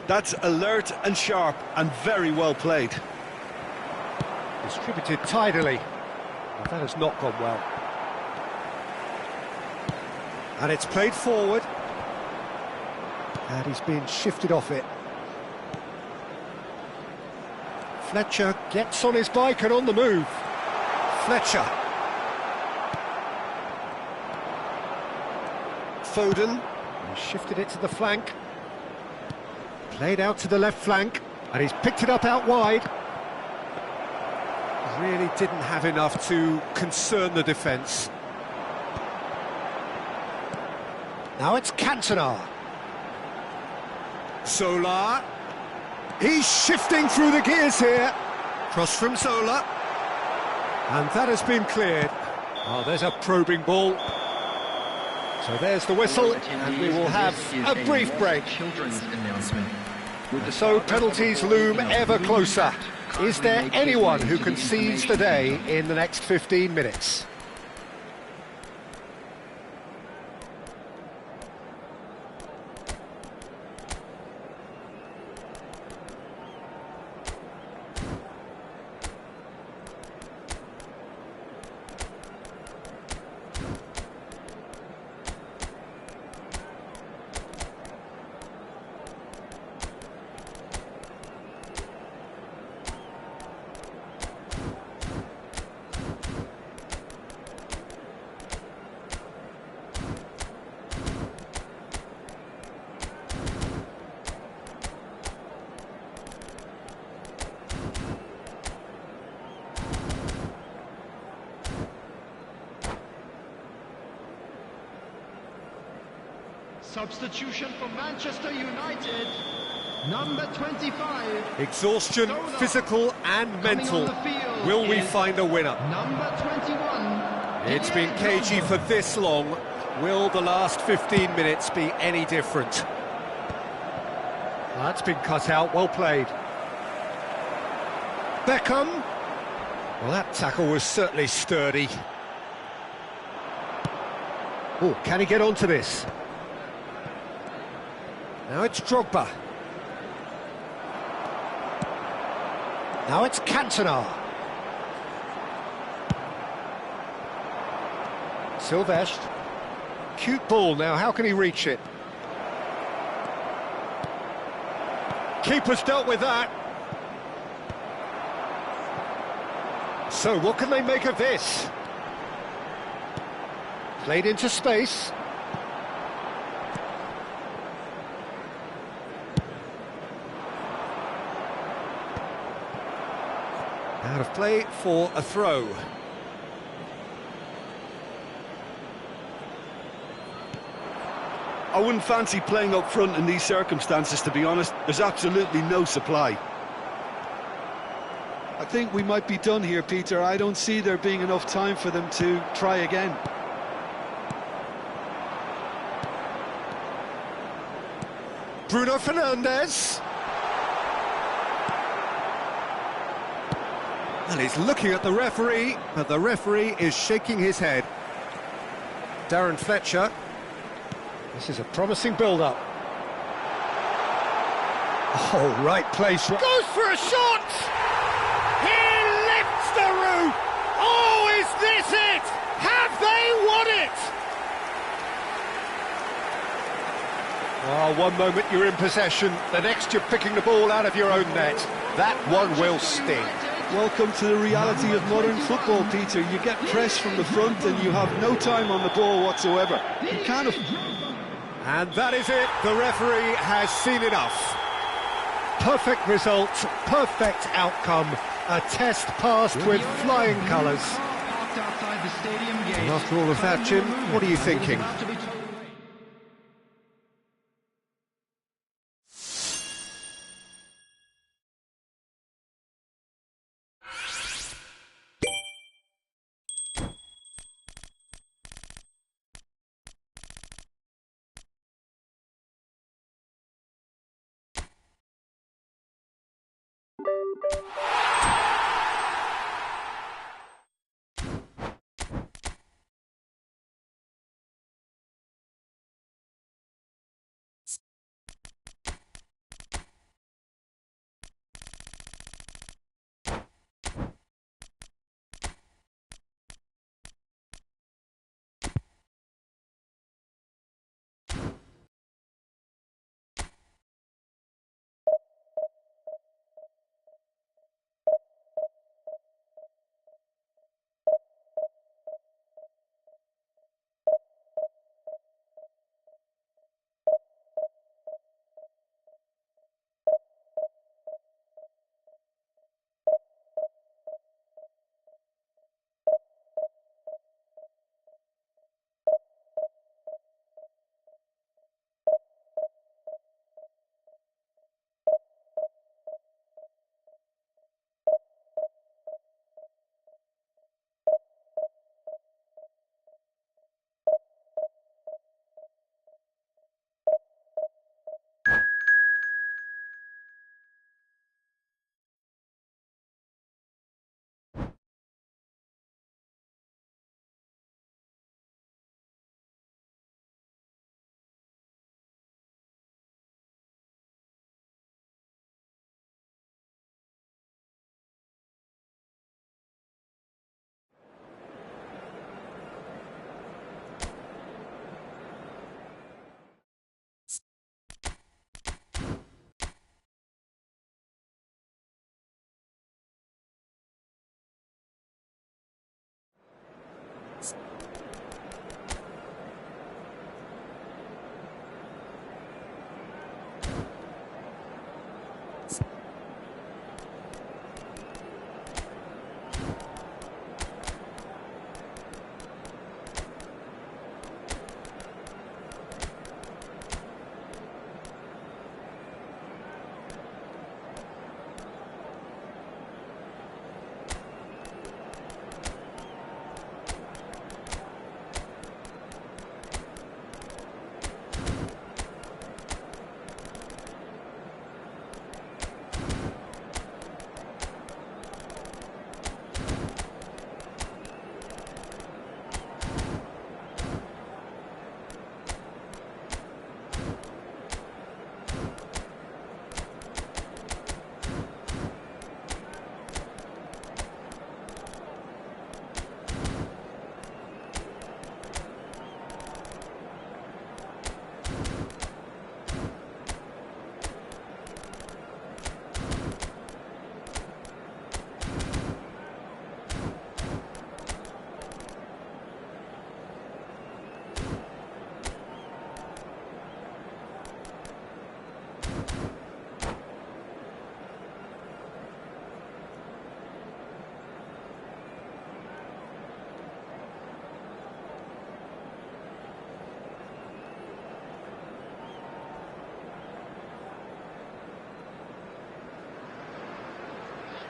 That's alert and sharp and very well played. Distributed tidily. But that has not gone well. And it's played forward. And he's being shifted off it. Fletcher gets on his bike and on the move. Fletcher. Foden. He shifted it to the flank. Played out to the left flank. And he's picked it up out wide. Really didn't have enough to concern the defence. Now it's Cantona. Zola. He's shifting through the gears here. Cross from Zola. And that has been cleared. Oh, there's a probing ball. So there's the whistle, and we will have a brief break. So penalties loom ever closer. Is there anyone who can seize the day in the next 15 minutes? Substitution for Manchester United, number 25. Exhaustion, physical and mental. Will we find a winner? Number 21. It's been cagey for this long. Will the last 15 minutes be any different? That's been cut out, well played. Beckham. Well, that tackle was certainly sturdy. Oh, can he get onto this? Now it's Drogba. Now it's Cantona. Silvestre. Cute ball now, how can he reach it? Keeper's dealt with that. So, what can they make of this? Played into space. Out of play for a throw. I wouldn't fancy playing up front in these circumstances, to be honest. There's absolutely no supply. I think we might be done here, Peter. I don't see there being enough time for them to try again. Bruno Fernandes. And he's looking at the referee, but the referee is shaking his head. Darren Fletcher. This is a promising build-up. Oh, right place. Goes for a shot! He lifts the roof! Oh, is this it? Have they won it? Oh, one moment you're in possession, the next you're picking the ball out of your own net. That one will sting. Welcome to the reality of modern football, Peter. You get pressed from the front and you have no time on the ball whatsoever. You kind of... And that is it. The referee has seen enough. Perfect result, perfect outcome. A test passed with flying colours. And after all of that, Jim, what are you thinking?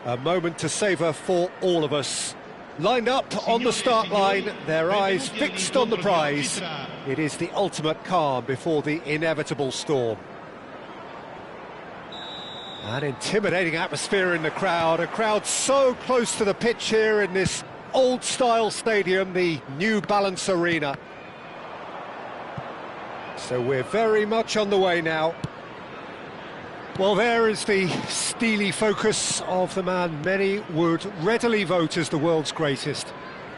A moment to savour for all of us. Lined up on the start line, their eyes fixed on the prize. It is the ultimate calm before the inevitable storm. An intimidating atmosphere in the crowd, a crowd so close to the pitch here in this old-style stadium, the New Balance Arena. So we're very much on the way now. Well, there is the steely focus of the man many would readily vote as the world's greatest.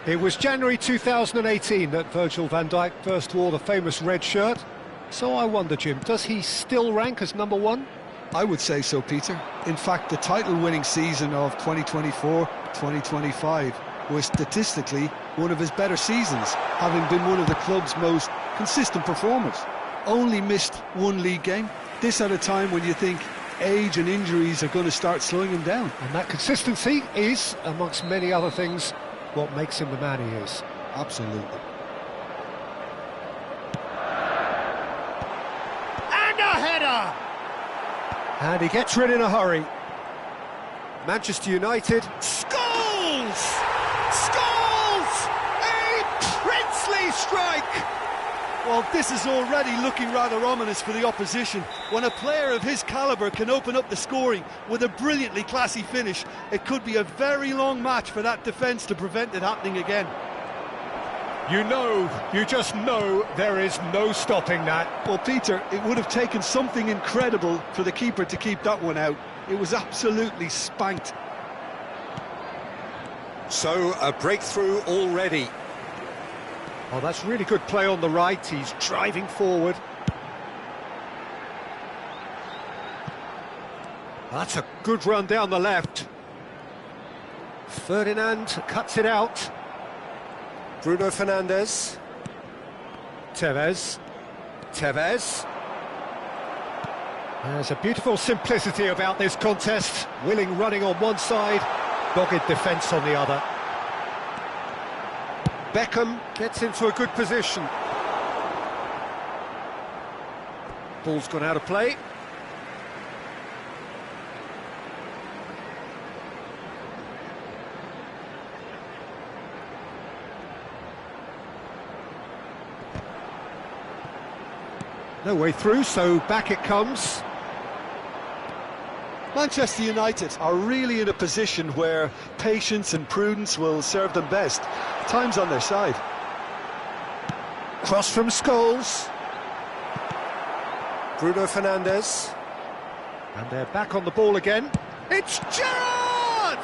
It was January 2018 that Virgil van Dijk first wore the famous red shirt. So I wonder, Jim, does he still rank as number one? I would say so, Peter. In fact, the title-winning season of 2024-2025 was statistically one of his better seasons, having been one of the club's most consistent performers. Only missed one league game. This at a time when you think age and injuries are going to start slowing him down. And that consistency is, amongst many other things, what makes him the man he is. Absolutely. And a header! And he gets rid in a hurry. Manchester United. Scholes! Scholes! A princely strike! Well, this is already looking rather ominous for the opposition. When a player of his calibre can open up the scoring with a brilliantly classy finish, it could be a very long match for that defence to prevent it happening again. You just know there is no stopping that. Well, Peter, it would have taken something incredible for the keeper to keep that one out. It was absolutely spanked. So, a breakthrough already. Oh, that's really good play on the right. He's driving forward. That's a good run down the left. Ferdinand cuts it out. Bruno Fernandes. Tevez. There's a beautiful simplicity about this contest. Willing running on one side, dogged defence on the other. Beckham gets into a good position. Ball's gone out of play. No way through, so back it comes. Manchester United are really in a position where patience and prudence will serve them best. Time's on their side. Cross from Scholes. Bruno Fernandes. And they're back on the ball again. It's Gerrard!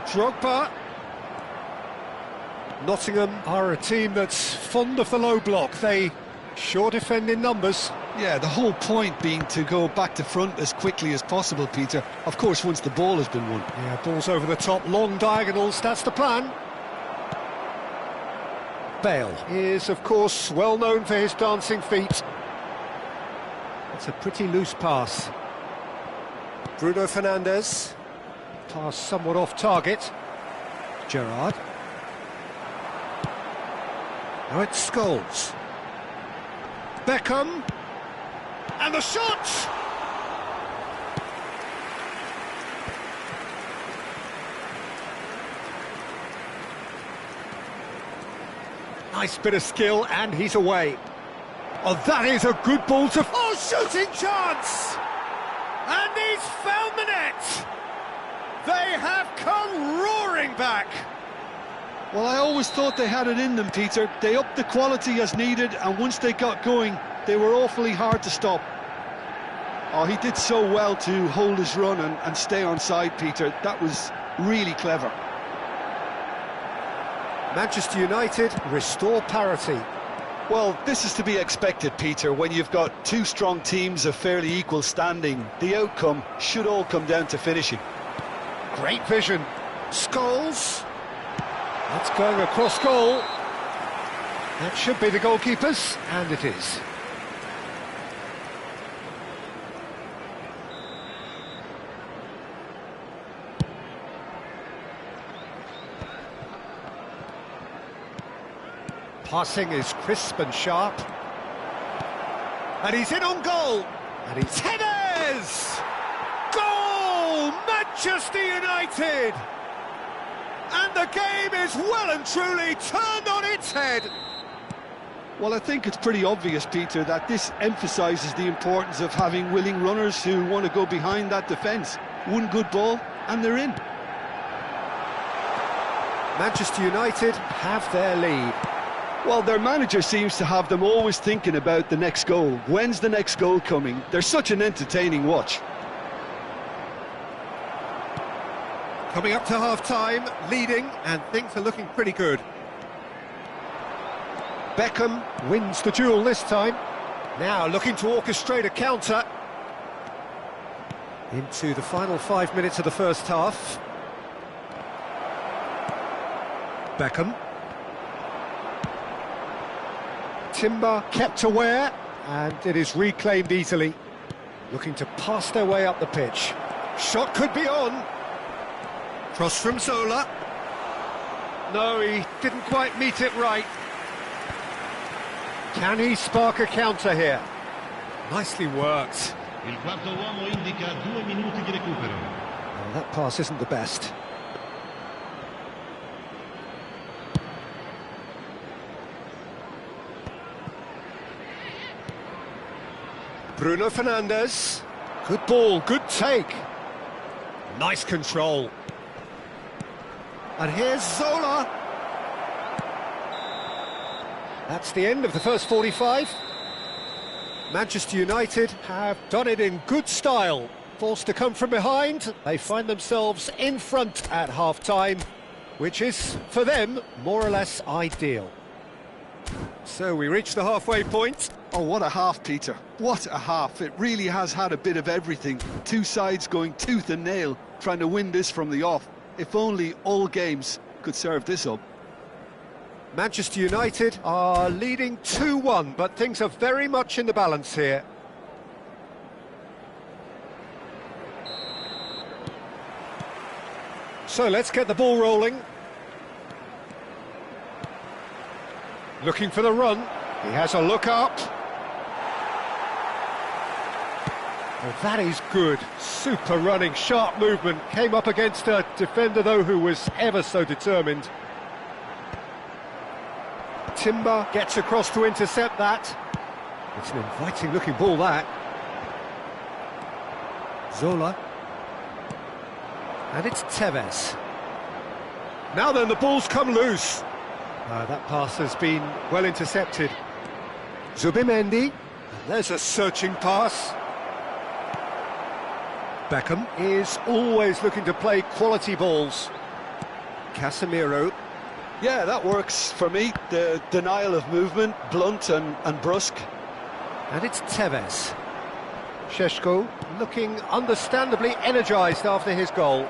Drogba. Nottingham are a team that's fond of the low block. They sure defend in numbers. Yeah, the whole point being to go back to front as quickly as possible, Peter. Of course, once the ball has been won. Yeah, ball's over the top, long diagonals, that's the plan. Bale is, of course, well known for his dancing feet. It's a pretty loose pass. Bruno Fernandes. Pass somewhat off target. Gerrard. Now it's Scholes. Beckham. And the shot! Nice bit of skill, and he's away. Oh, that is a good ball to... Oh, shooting chance! And he's found the net! They have come roaring back. Well, I always thought they had it in them, Peter. They upped the quality as needed, and once they got going, they were awfully hard to stop. Oh, he did so well to hold his run and stay on side, Peter. That was really clever. Manchester United restore parity. Well, this is to be expected, Peter. When you've got two strong teams of fairly equal standing, the outcome should all come down to finishing. Great vision. Scholes. That's going across goal. That should be the goalkeeper's, and it is. Passing is crisp and sharp. And he's in on goal. And he's Tevez! Goal! Manchester United! And the game is well and truly turned on its head. Well, I think it's pretty obvious, Peter, that this emphasises the importance of having willing runners who want to go behind that defence. One good ball, and they're in. Manchester United have their lead. Well, their manager seems to have them always thinking about the next goal. When's the next goal coming? They're such an entertaining watch. Coming up to half-time, leading, and things are looking pretty good. Beckham wins the duel this time. Now looking to orchestrate a counter. Into the final 5 minutes of the first half. Beckham. Timber kept aware, and it is reclaimed easily. Looking to pass their way up the pitch. Shot could be on. Cross from Zola. No, he didn't quite meet it right. Can he spark a counter here? Nicely worked. Il quarto uomo indica 2 minuti di recupero. Well, that pass isn't the best. Bruno Fernandes. Good ball, good take. Nice control. And here's Zola. That's the end of the first 45. Manchester United have done it in good style. Forced to come from behind, they find themselves in front at half-time, which is, for them, more or less ideal. So we reach the halfway point. Oh, what a half, Peter. What a half. It really has had a bit of everything. Two sides going tooth and nail, trying to win this from the off. If only all games could serve this up. Manchester United are leading 2-1, but things are very much in the balance here. So let's get the ball rolling. Looking for the run. He has a look up. Oh, that is good. Super running, sharp movement. Came up against a defender, though, who was ever so determined. Timber gets across to intercept that. It's an inviting-looking ball, that. Zola. And it's Tevez. Now then, the ball's come loose. That pass has been well intercepted. Zubimendi. There's a searching pass. Beckham is always looking to play quality balls. Casemiro. Yeah, that works for me. The denial of movement, blunt and brusque. And it's Tevez. Šeško looking understandably energised after his goal.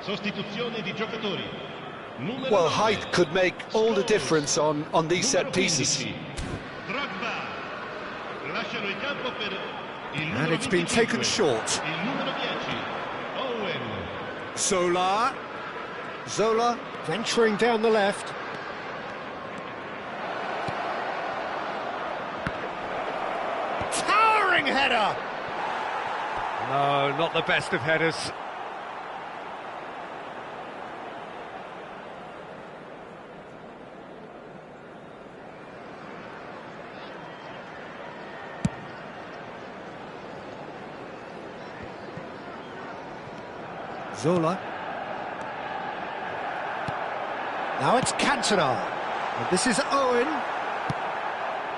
Sostituzione di giocatori. Well, height could make all the difference on these set pieces. And it's been taken short. Zola. Zola venturing down the left. Towering header! No, not the best of headers. Zola. Now it's Cantona. And this is Owen.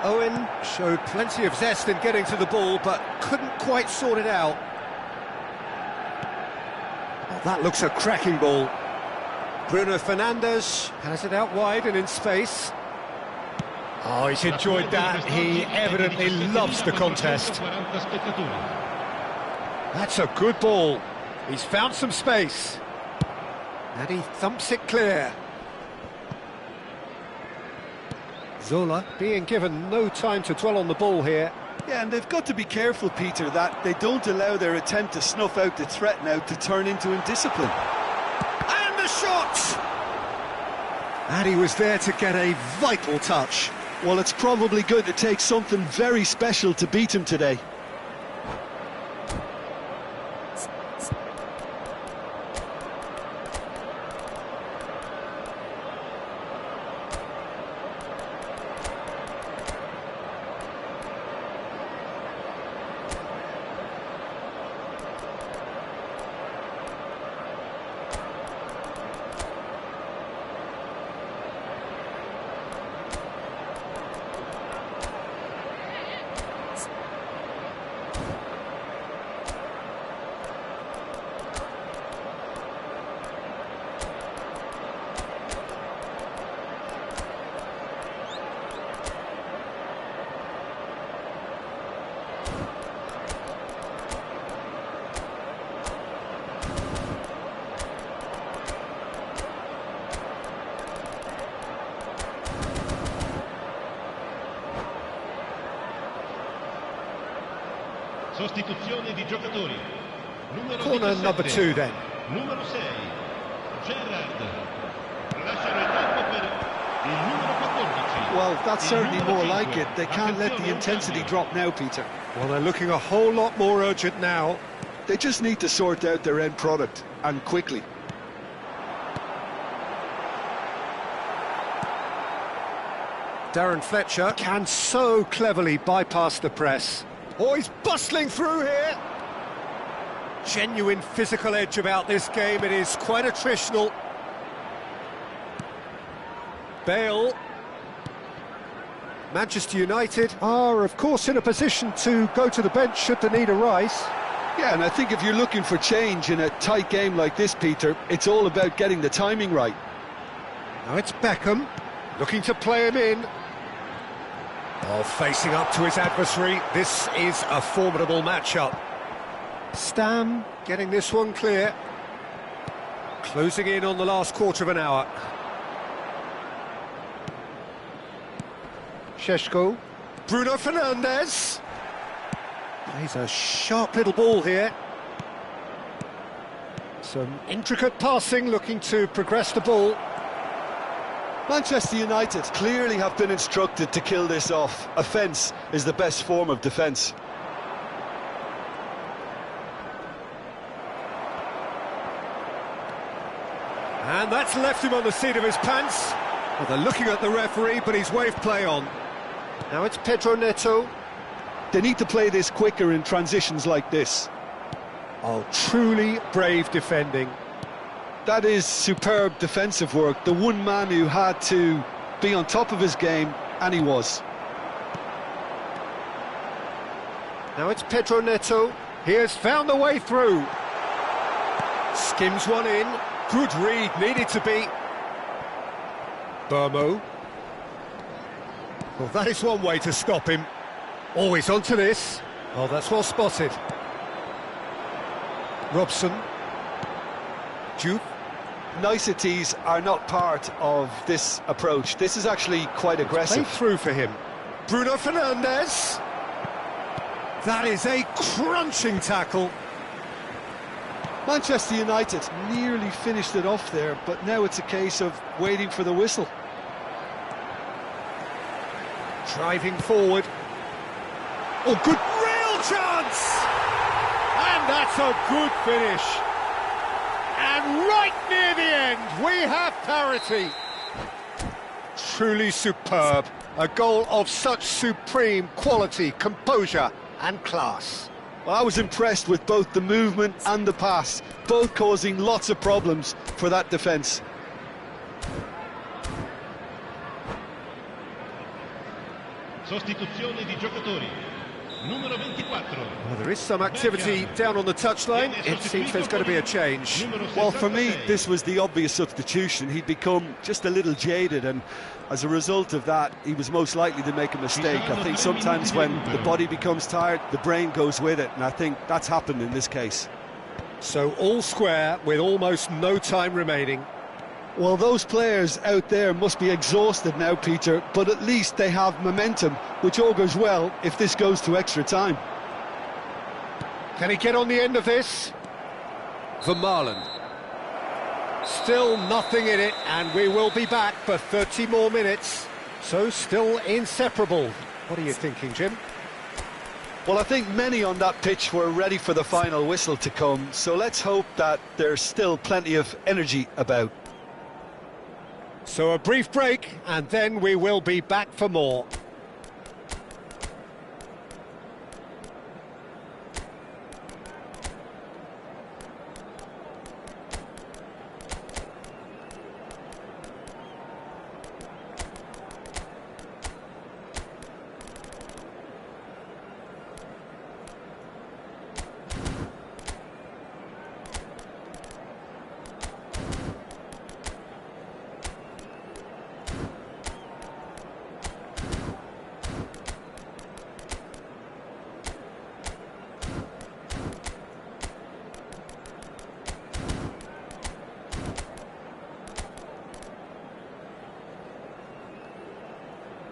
Owen showed plenty of zest in getting to the ball, but couldn't quite sort it out. Oh, that looks a cracking ball. Bruno Fernandes has it out wide and in space. Oh, he's enjoyed that. He evidently loves the contest. That's a good ball. He's found some space. And he thumps it clear. Zola being given no time to dwell on the ball here. Yeah, and they've got to be careful, Peter, that they don't allow their attempt to snuff out the threat now to turn into indiscipline. And the shot! And he was there to get a vital touch. Well, it's probably going to take something very special to beat him today. Sostituzione di giocatori. Corner number 2 then. Numero 6, Gerrard. Lasciano il campo per il numero 14. Well, that's certainly more like it. They can't let the intensity drop now, Peter. Well, they're looking a whole lot more urgent now. They just need to sort out their end product, and quickly. Darren Fletcher can so cleverly bypass the press. Oh, he's bustling through here. Genuine physical edge about this game. It is quite attritional. Bale. Manchester United are, of course, in a position to go to the bench should the need arise. Yeah, and I think if you're looking for change in a tight game like this, Peter, it's all about getting the timing right. Now it's Beckham, looking to play him in. Oh, facing up to his adversary. This is a formidable matchup. Stam getting this one clear. Closing in on the last quarter of an hour. Šeško. Bruno Fernandes. Plays a sharp little ball here. Some intricate passing, looking to progress the ball. Manchester United clearly have been instructed to kill this off. Offence is the best form of defence. And that's left him on the seat of his pants. Well, they're looking at the referee, but he's waved play on. Now it's Pedro Neto. They need to play this quicker in transitions like this. Oh, truly brave defending. That is superb defensive work. The one man who had to be on top of his game, and he was. Now it's Pedro Neto. He has found the way through. Skims one in. Good read, needed to be. Burmo. Well, that is one way to stop him. Always onto this. Oh, that's well spotted. Robson. Jupe. Niceties are not part of this approach. This is actually quite aggressive. Played through for him. Bruno Fernandes. That is a crunching tackle. Manchester United nearly finished it off there, but now it's a case of waiting for the whistle. Driving forward. Oh, good, real chance! And that's a good finish. And right near the end, we have parity. Truly superb. A goal of such supreme quality, composure and class. Well, I was impressed with both the movement and the pass, both causing lots of problems for that defence. Sostituzione di giocatori. Numero 24. Well, there is some activity down on the touchline. It seems there's going to be a change. Well, for me, this was the obvious substitution. He'd become just a little jaded, and as a result of that, he was most likely to make a mistake. I think sometimes when the body becomes tired, the brain goes with it, and I think that's happened in this case. So all square with almost no time remaining. Well, those players out there must be exhausted now, Peter, but at least they have momentum, which augurs well if this goes to extra time. Can he get on the end of this? Vermaelen. Still nothing in it, and we will be back for 30 more minutes. So still inseparable. What are you thinking, Jim? Well, I think many on that pitch were ready for the final whistle to come, so let's hope that there's still plenty of energy about. So a brief break, and then we will be back for more.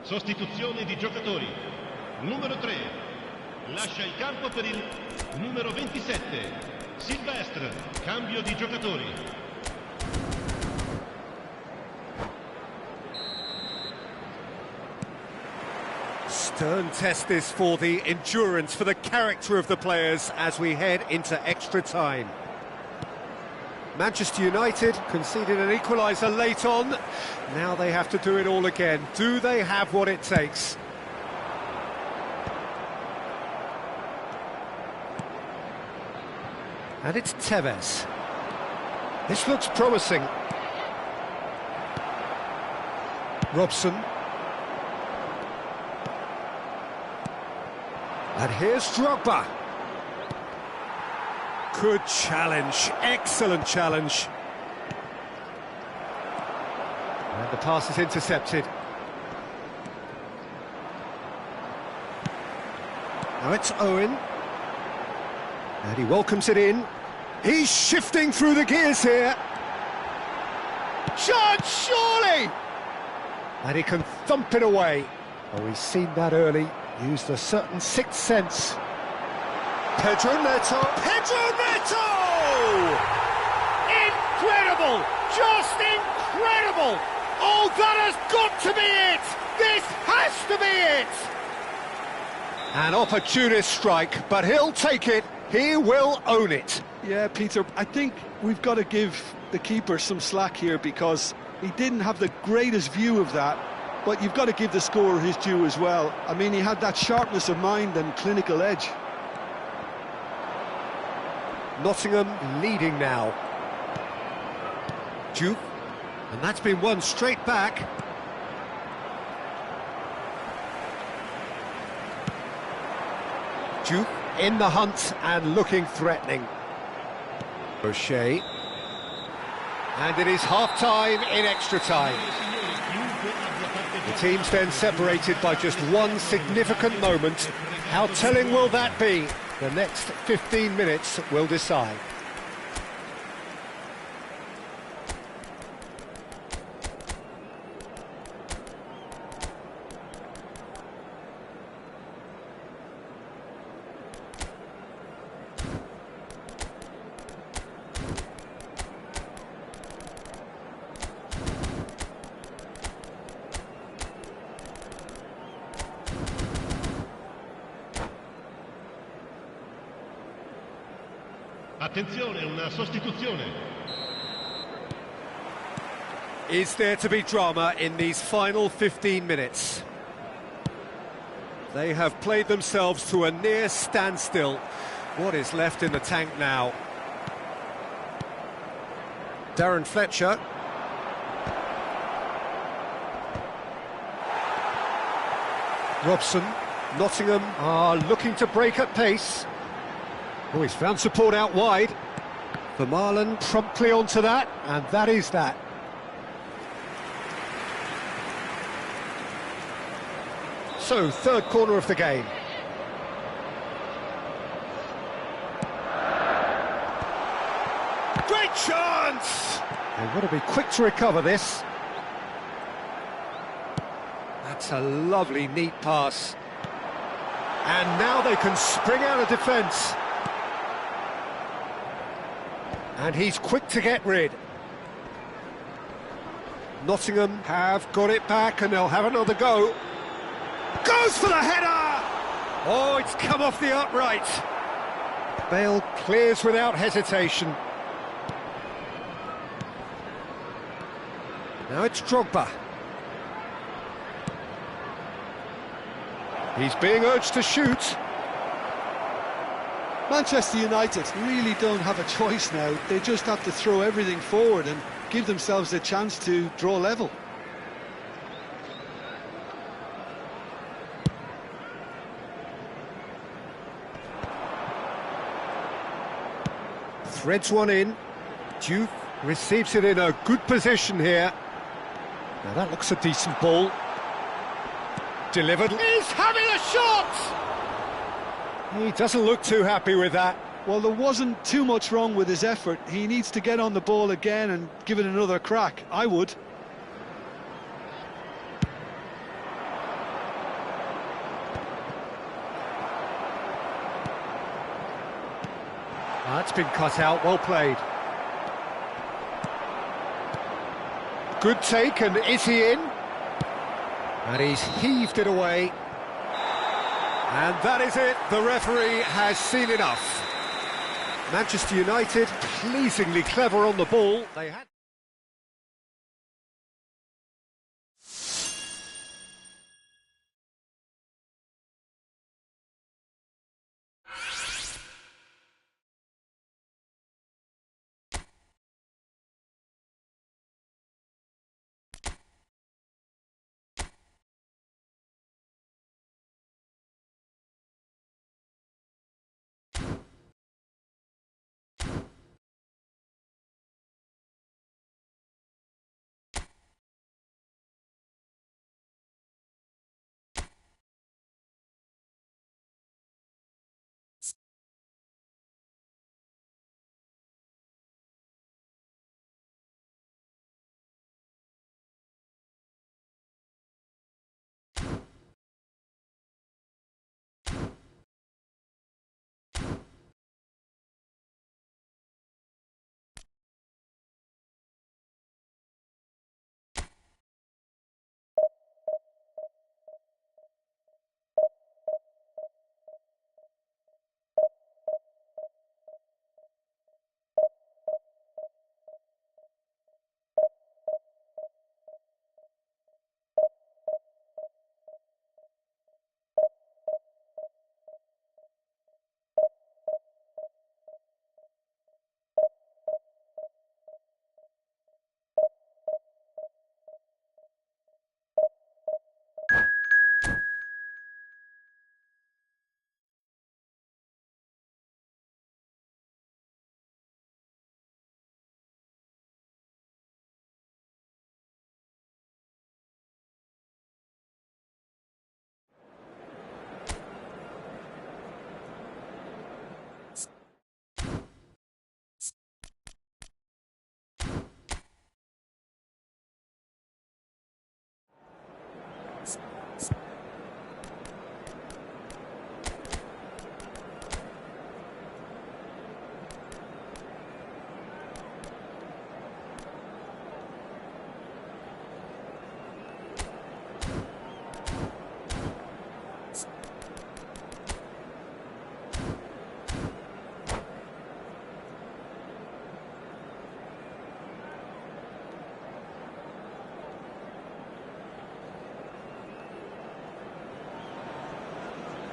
Sostituzione di giocatori. Numero 3. Lascia il campo per il numero 27. Silvestre. Cambio di giocatori. Stern test this for the endurance, for the character of the players as we head into extra time. Manchester United conceded an equaliser late on. Now they have to do it all again. Do they have what it takes? And it's Tevez. This looks promising. Robson. And here's Drogba. Good challenge, excellent challenge. And the pass is intercepted. Now it's Owen. And he welcomes it in. He's shifting through the gears here. Chance, surely! And he can thump it away. Oh, he's seen that early, used a certain sixth sense. Pedro Neto! Pedro Neto! Incredible! Just incredible! Oh, that has got to be it! This has to be it! An opportunist strike, but he'll take it. He will own it. Yeah, Peter, I think we've got to give the keeper some slack here because he didn't have the greatest view of that, but you've got to give the scorer his due as well. I mean, he had that sharpness of mind and clinical edge. Nottingham leading now. Duke, and that's been won straight back. Duke in the hunt and looking threatening. O'Shea. And it is half-time in extra time. The teams then separated by just one significant moment. How telling will that be? The next 15 minutes will decide. Attenzione, una sostituzione. Is there to be drama in these final 15 minutes? They have played themselves to a near standstill. What is left in the tank now? Darren Fletcher. Robson. Nottingham are looking to break at pace. Oh, he's found support out wide. Vermaelen promptly onto that, and that is that. So, third corner of the game. Great chance! They've got to be quick to recover this. That's a lovely, neat pass. And now they can spring out of defence. And he's quick to get rid. Nottingham have got it back and they'll have another go. Goes for the header! Oh, it's come off the upright. Bale clears without hesitation. Now it's Drogba. He's being urged to shoot. Manchester United really don't have a choice now. They just have to throw everything forward and give themselves a chance to draw level. Threads one in. Diouf receives it in a good position here. Now that looks a decent ball. Delivered. He's having a shot! He doesn't look too happy with that. Well, there wasn't too much wrong with his effort. He needs to get on the ball again and give it another crack. I would. That's been cut out, well played. Good take, and is he in? And he's heaved it away. And that is it, the referee has seen enough. Manchester United, pleasingly clever on the ball. They had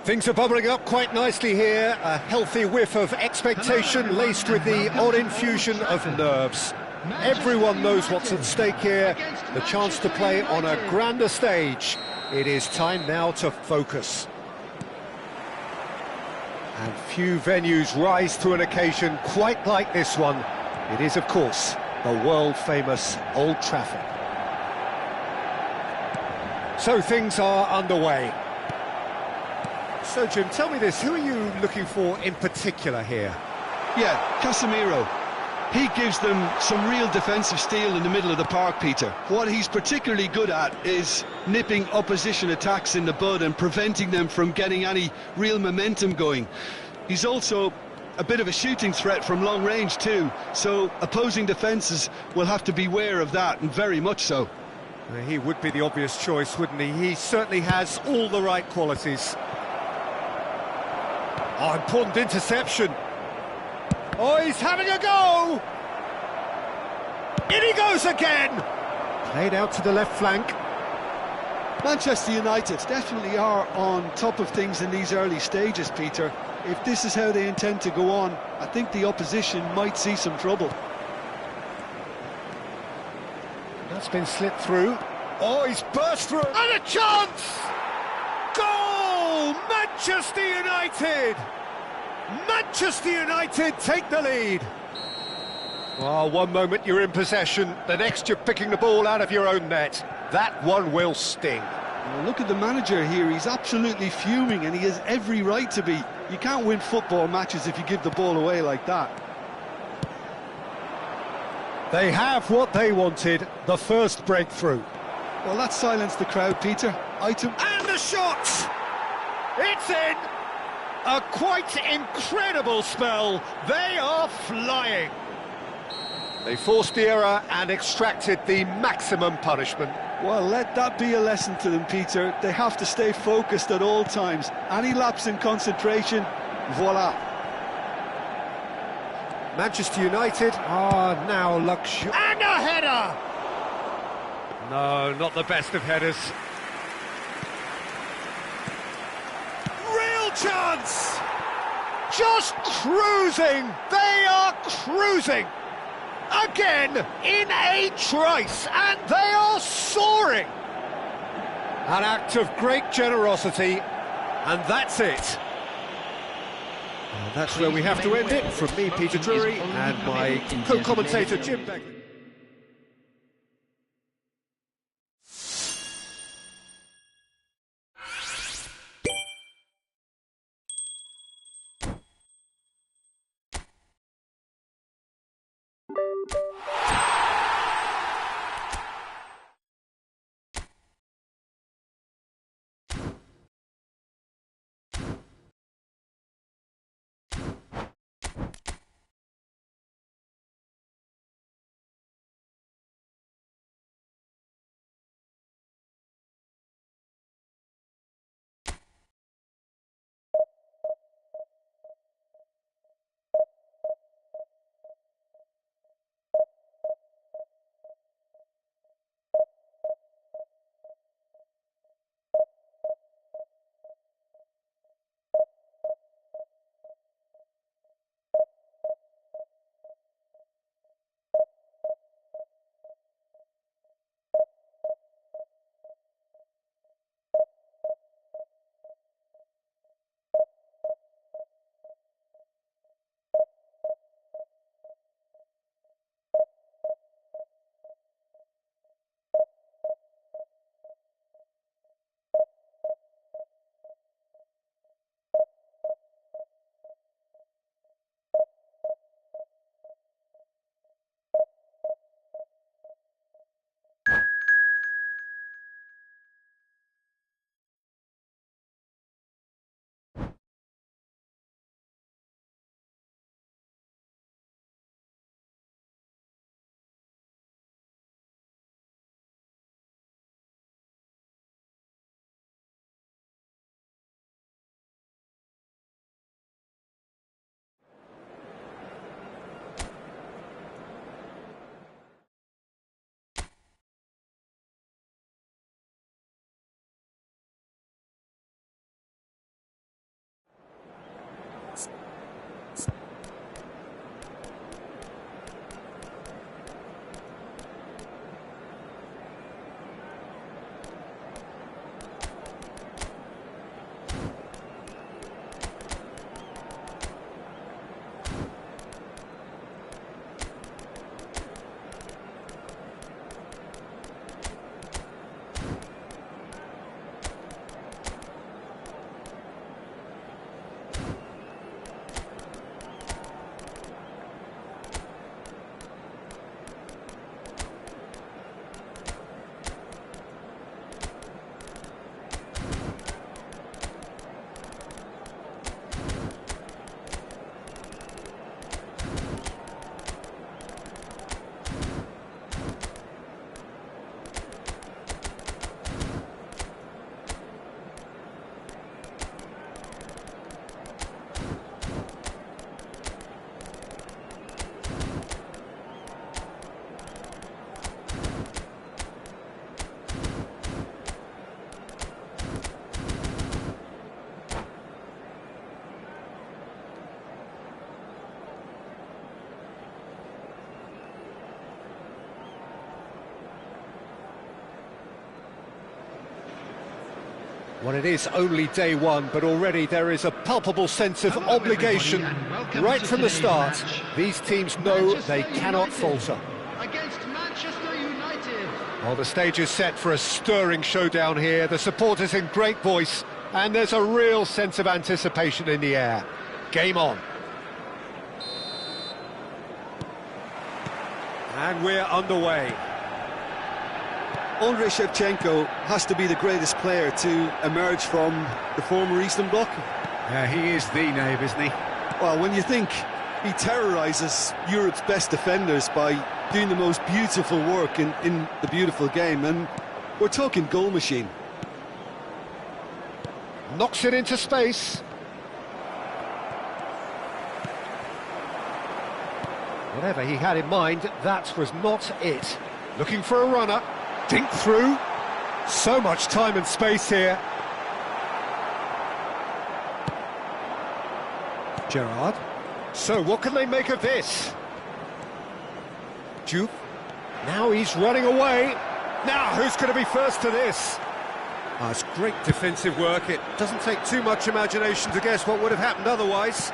Things are bubbling up quite nicely here. A healthy whiff of expectation laced with the odd infusion of nerves. Everyone knows what's at stake here, the chance to play on a grander stage. It is time now to focus. And few venues rise to an occasion quite like this one. It is, of course, the world-famous Old Trafford. So things are underway. So, Jim, tell me this, who are you looking for in particular here? Yeah, Casemiro. He gives them some real defensive steel in the middle of the park, Peter. What he's particularly good at is nipping opposition attacks in the bud and preventing them from getting any real momentum going. He's also a bit of a shooting threat from long range too, so opposing defences will have to beware of that, and very much so. He would be the obvious choice, wouldn't he? He certainly has all the right qualities. Oh, important interception. Oh, he's having a go! In he goes again! Played out to the left flank. Manchester United definitely are on top of things in these early stages, Peter. If this is how they intend to go on, I think the opposition might see some trouble. That's been slipped through. Oh, he's burst through. And a chance! Goal! Manchester United! Manchester United take the lead. Oh, one moment you're in possession, the next you're picking the ball out of your own net. That one will sting. Well, look at the manager here, he's absolutely fuming, and he has every right to be. You can't win football matches if you give the ball away like that. They have what they wanted, the first breakthrough. Well, that silenced the crowd, Peter. Item. And the shot! It's in! A quite incredible spell. They are flying. They forced the error and extracted the maximum punishment. Well, let that be a lesson to them, Peter. They have to stay focused at all times. Any lapse in concentration, voila. Manchester United are now luxury. And a header! No, not the best of headers. Real chance! Just cruising! They are cruising! Again, in a trice, and they are soaring! An act of great generosity, and that's it. That's where we have to end it. From me, Peter Drury, and my co-commentator, Jim Begley. Well, it is only day one, but already there is a palpable sense of Hello, obligation everybody, and welcome right to from the today's start. match. These teams know Manchester they cannot United falter. against Manchester United. Well, the stage is set for a stirring showdown here. The supporters in great voice, and there's a real sense of anticipation in the air. Game on. And we're underway. Andrei Shevchenko has to be the greatest player to emerge from the former Eastern Bloc. Yeah, he is the name, isn't he? Well, when you think he terrorises Europe's best defenders by doing the most beautiful work in the beautiful game, and we're talking goal machine. Knocks it into space. Whatever he had in mind, that was not it. Looking for a runner. Dink through. So much time and space here. Gerrard. So what can they make of this? Duke. Now he's running away. Now who's going to be first to this? Oh, it's great defensive work. It doesn't take too much imagination to guess what would have happened otherwise.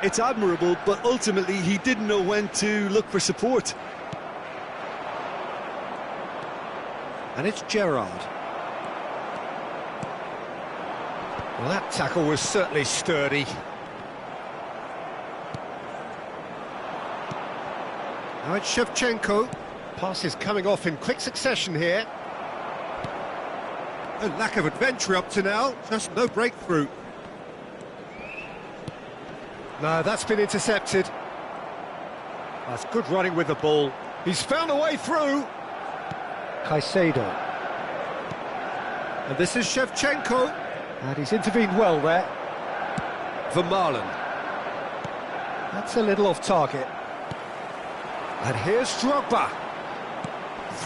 It's admirable, but ultimately he didn't know when to look for support. And it's Gerrard. Well, that tackle was certainly sturdy. Now it's Shevchenko. Pass is coming off in quick succession here. A lack of adventure up to now, just no breakthrough. No, that's been intercepted. That's good running with the ball. He's found a way through. Caicedo. And this is Shevchenko. And he's intervened well there. Vermaelen. That's a little off target. And here's Drogba.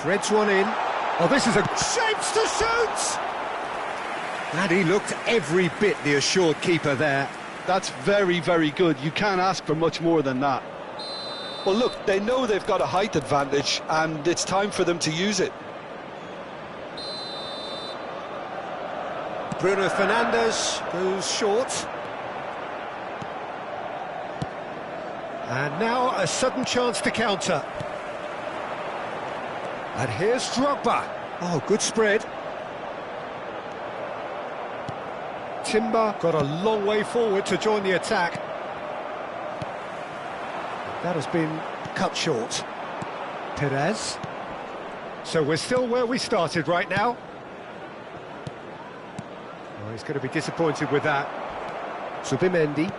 Threads one in. Oh, this is a shapes to shoot! And he looked every bit the assured keeper there. That's very, very good. You can't ask for much more than that. Well, look, they know they've got a height advantage, and it's time for them to use it. Bruno Fernandes goes short. And now a sudden chance to counter. And here's Drogba. Oh, good spread. Timber got a long way forward to join the attack. That has been cut short. Perez. So we're still where we started right now. Oh, he's going to be disappointed with that. Zubimendi.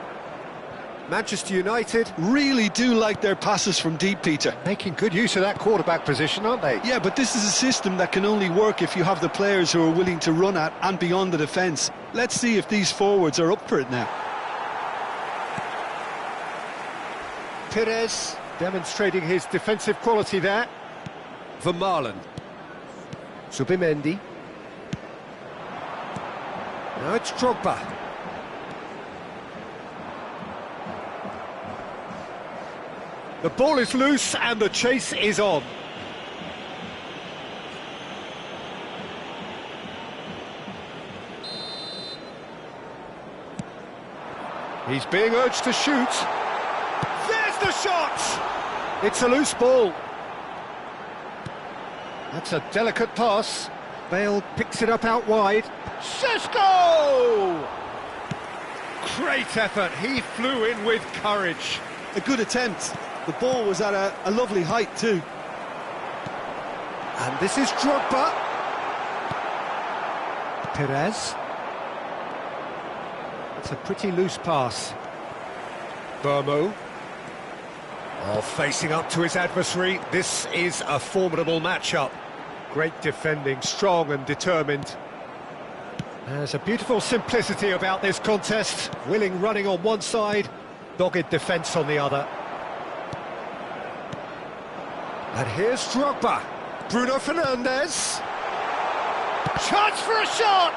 Manchester United Really do like their passes from deep, Peter. making good use of that quarterback position, aren't they? Yeah, but this is a system that can only work if you have the players who are willing to run at and beyond the defence. Let's see if these forwards are up for it now. Perez demonstrating his defensive quality there. Vermaelen. Zubimendi. Now it's Drogba. The ball is loose and the chase is on. He's being urged to shoot. There's the shot! It's a loose ball. That's a delicate pass. Bale picks it up out wide. Šeško! Great effort. He flew in with courage. A good attempt. The ball was at a lovely height too. And this is Drogba. Perez. It's a pretty loose pass. Burmo. Oh, facing up to his adversary. This is a formidable matchup. Great defending, strong and determined. There's a beautiful simplicity about this contest. Willing running on one side, dogged defence on the other. And here's Drogba. Bruno Fernandes. Chance for a shot!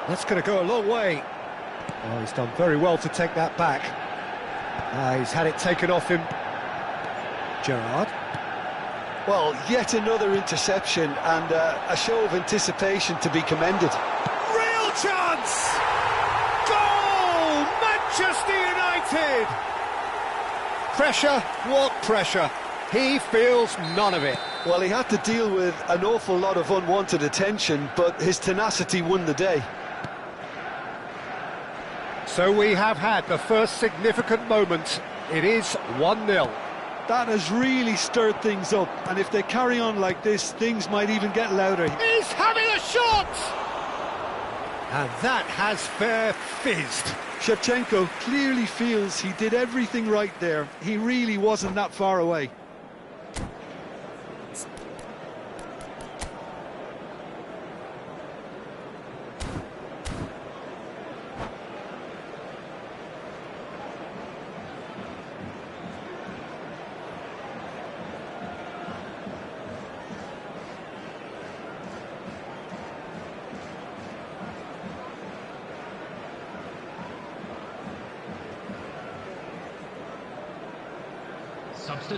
That's going to go a long way. Oh, he's done very well to take that back. He's had it taken off him. Gerrard. Well, yet another interception and a show of anticipation to be commended. chance! Goal! Manchester United! Pressure, what pressure? He feels none of it. Well, he had to deal with an awful lot of unwanted attention, but his tenacity won the day. So we have had the first significant moment. It is 1-0. That has really stirred things up, and if they carry on like this, things might even get louder. He's having a shot! And that has fair fizzed. Shevchenko clearly feels he did everything right there. He really wasn't that far away.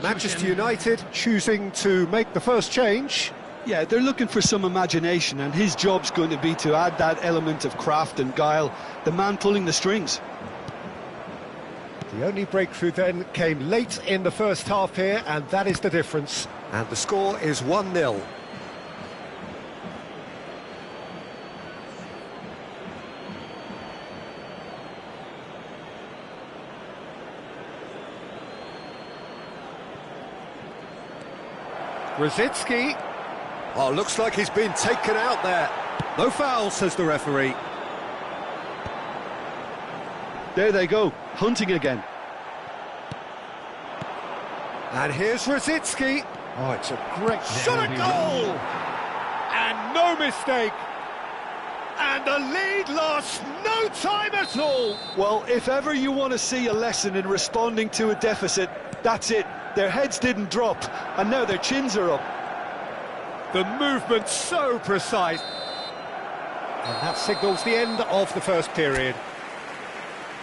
Manchester United choosing to make the first change. Yeah, they're looking for some imagination, and his job's going to be to add that element of craft and guile, the man pulling the strings. The only breakthrough then came late in the first half here, and that is the difference. And the score is 1-0. Rosicki. Oh, looks like he's been taken out there. No foul, says the referee. There they go, hunting again. And here's Rosicki. Oh, it's a great shot at goal! And no mistake. And the lead lost no time at all. Well, if ever you want to see a lesson in responding to a deficit, that's it. Their heads didn't drop, and now their chins are up. The movement so precise. And that signals the end of the first period.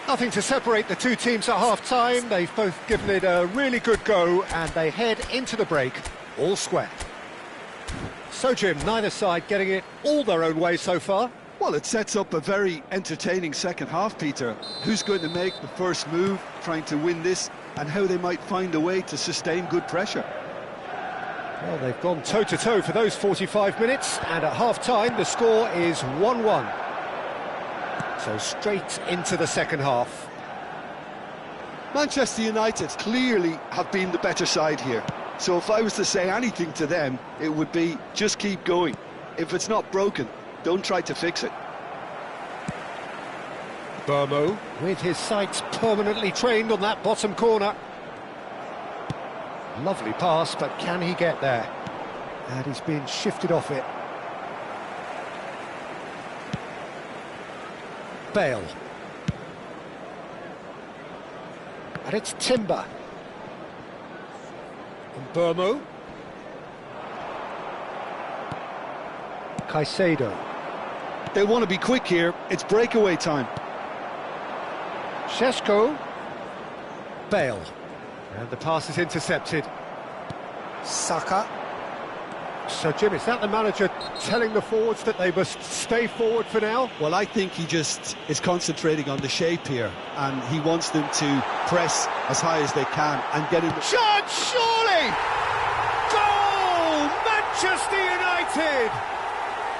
Nothing to separate the two teams at half-time. They've both given it a really good go, and they head into the break all square. So, Jim, neither side getting it all their own way so far. Well, it sets up a very entertaining second half, Peter. Who's going to make the first move, trying to win this, and how they might find a way to sustain good pressure. Well, they've gone toe-to-toe for those 45 minutes, and at half-time the score is 1-1. So straight into the second half. Manchester United clearly have been the better side here. So if I was to say anything to them, it would be just keep going. If it's not broken, don't try to fix it. Burmo, with his sights permanently trained on that bottom corner. Lovely pass, but can he get there? And he's been shifted off it. Bale. And it's Timber. And Burmo. Caicedo. They want to be quick here. It's breakaway time. Šeško. Bale. And the pass is intercepted. Saka. So, Jim, is that the manager telling the forwards that they must stay forward for now? Well, I think he just is concentrating on the shape here, and he wants them to press as high as they can and get in the... Shot, surely! Goal! Manchester United!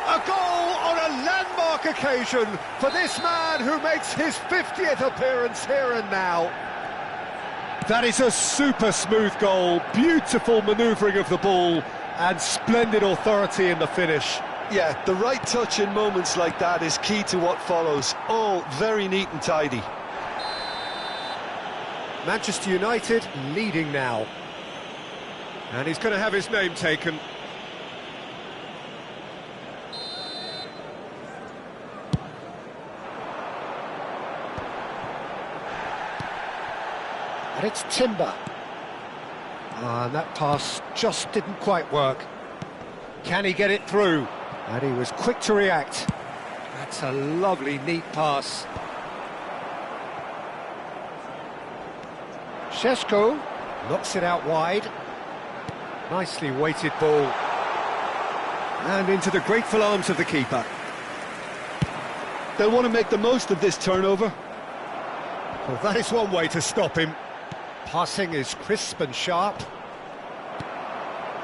A goal on a landmark occasion for this man who makes his 50th appearance here and now. That is a super smooth goal, beautiful manoeuvring of the ball, and splendid authority in the finish. Yeah, the right touch in moments like that is key to what follows. All very neat and tidy. Manchester United leading now. And he's going to have his name taken. And it's Timber. And that pass just didn't quite work. Can he get it through? And he was quick to react. That's a lovely, neat pass. Šeško knocks it out wide. Nicely weighted ball. And into the grateful arms of the keeper. They'll want to make the most of this turnover. Well, that is one way to stop him. Passing is crisp and sharp.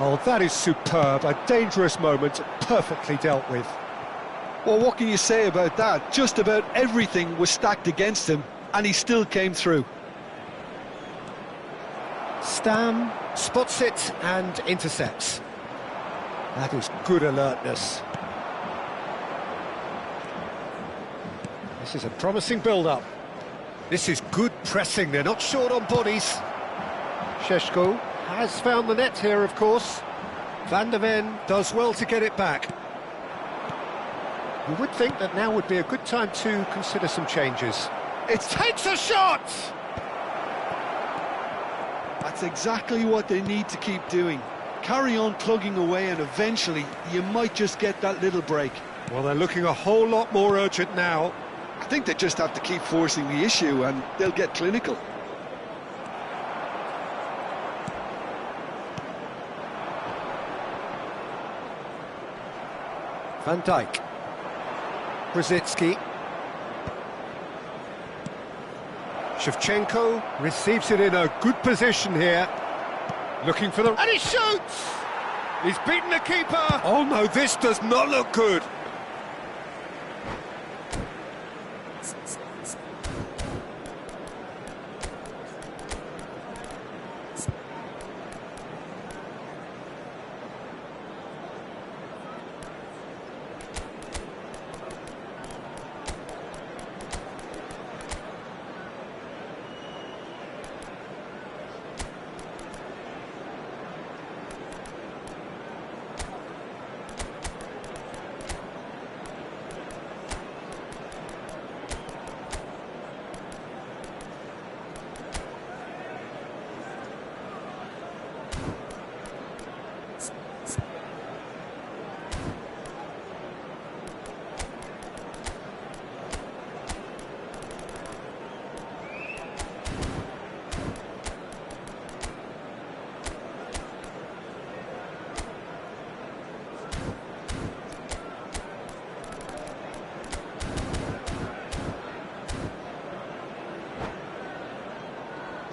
Oh, that is superb. A dangerous moment, perfectly dealt with. Well, what can you say about that? Just about everything was stacked against him, and he still came through. Stam spots it and intercepts. That is good alertness. This is a promising build-up. This is good pressing, they're not short on bodies. Šeško has found the net here, of course. Van der Ven does well to get it back. You would think that now would be a good time to consider some changes. It takes a shot! That's exactly what they need to keep doing. Carry on plugging away, and eventually you might just get that little break. Well, they're looking a whole lot more urgent now. I think they just have to keep forcing the issue and they'll get clinical. Van Dijk. Brzezinski. Shevchenko receives it in a good position here. Looking for the... And he shoots! He's beaten the keeper! Oh no, this does not look good.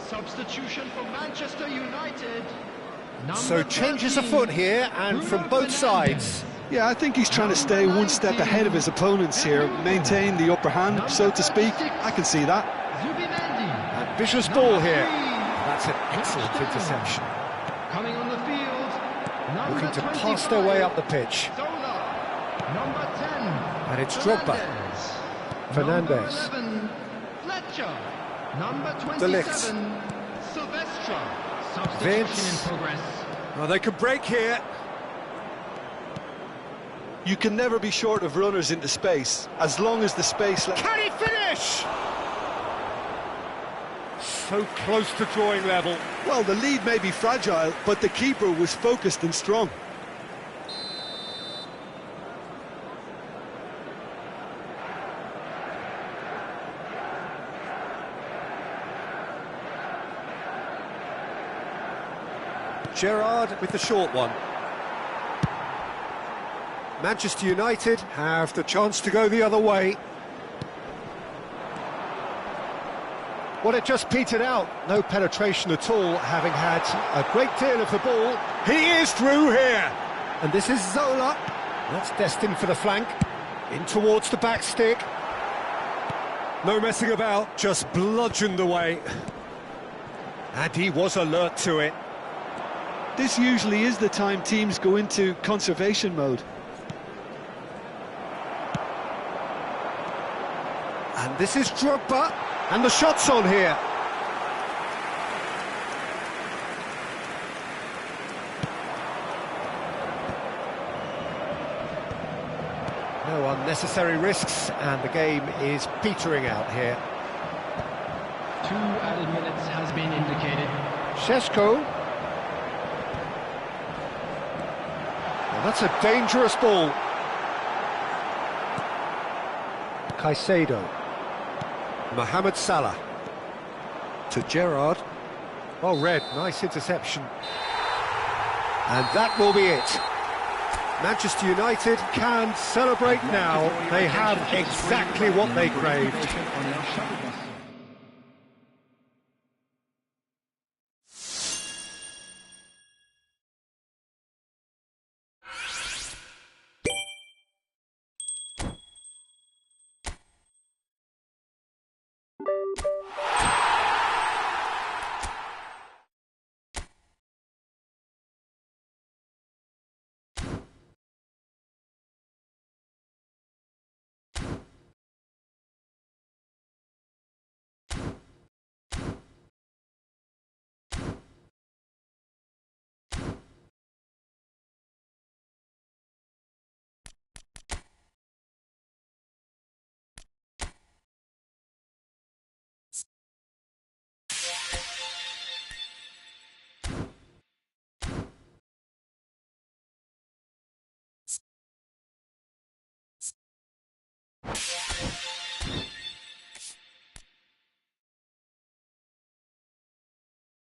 Substitution for Manchester United. So changes afoot here, and from both sides. Yeah, I think he's trying to stay one step ahead of his opponents here, maintain the upper hand, so to speak. I can see that. Ambitious ball here. That's an excellent interception. Coming on the field, Looking to pass their way up the pitch. Number 10. And it's Drogba. Fernandes. Number 11, Fletcher. Number 27, De Ligt. Silvestre. Substitution Vince. in progress. Well, they could break here. You can never be short of runners into space, as long as the space... Can he finish? So close to drawing level. Well, the lead may be fragile, but the keeper was focused and strong. Gerrard with the short one. Manchester United have the chance to go the other way. Well, it just petered out. No penetration at all, having had a great deal of the ball. He is through here. And this is Zola. That's destined for the flank. In towards the back stick. No messing about, just bludgeoned away. And he was alert to it. This usually is the time teams go into conservation mode. And this is Drogba, and the shot's on here. No unnecessary risks, and the game is petering out here. 2 added minutes has been indicated. Šeško. Well, that's a dangerous ball. Caicedo. Mohamed Salah. To Gerrard. Oh, red, nice interception. And that will be it. Manchester United can celebrate now. They have exactly what they craved. On our shuttle bus.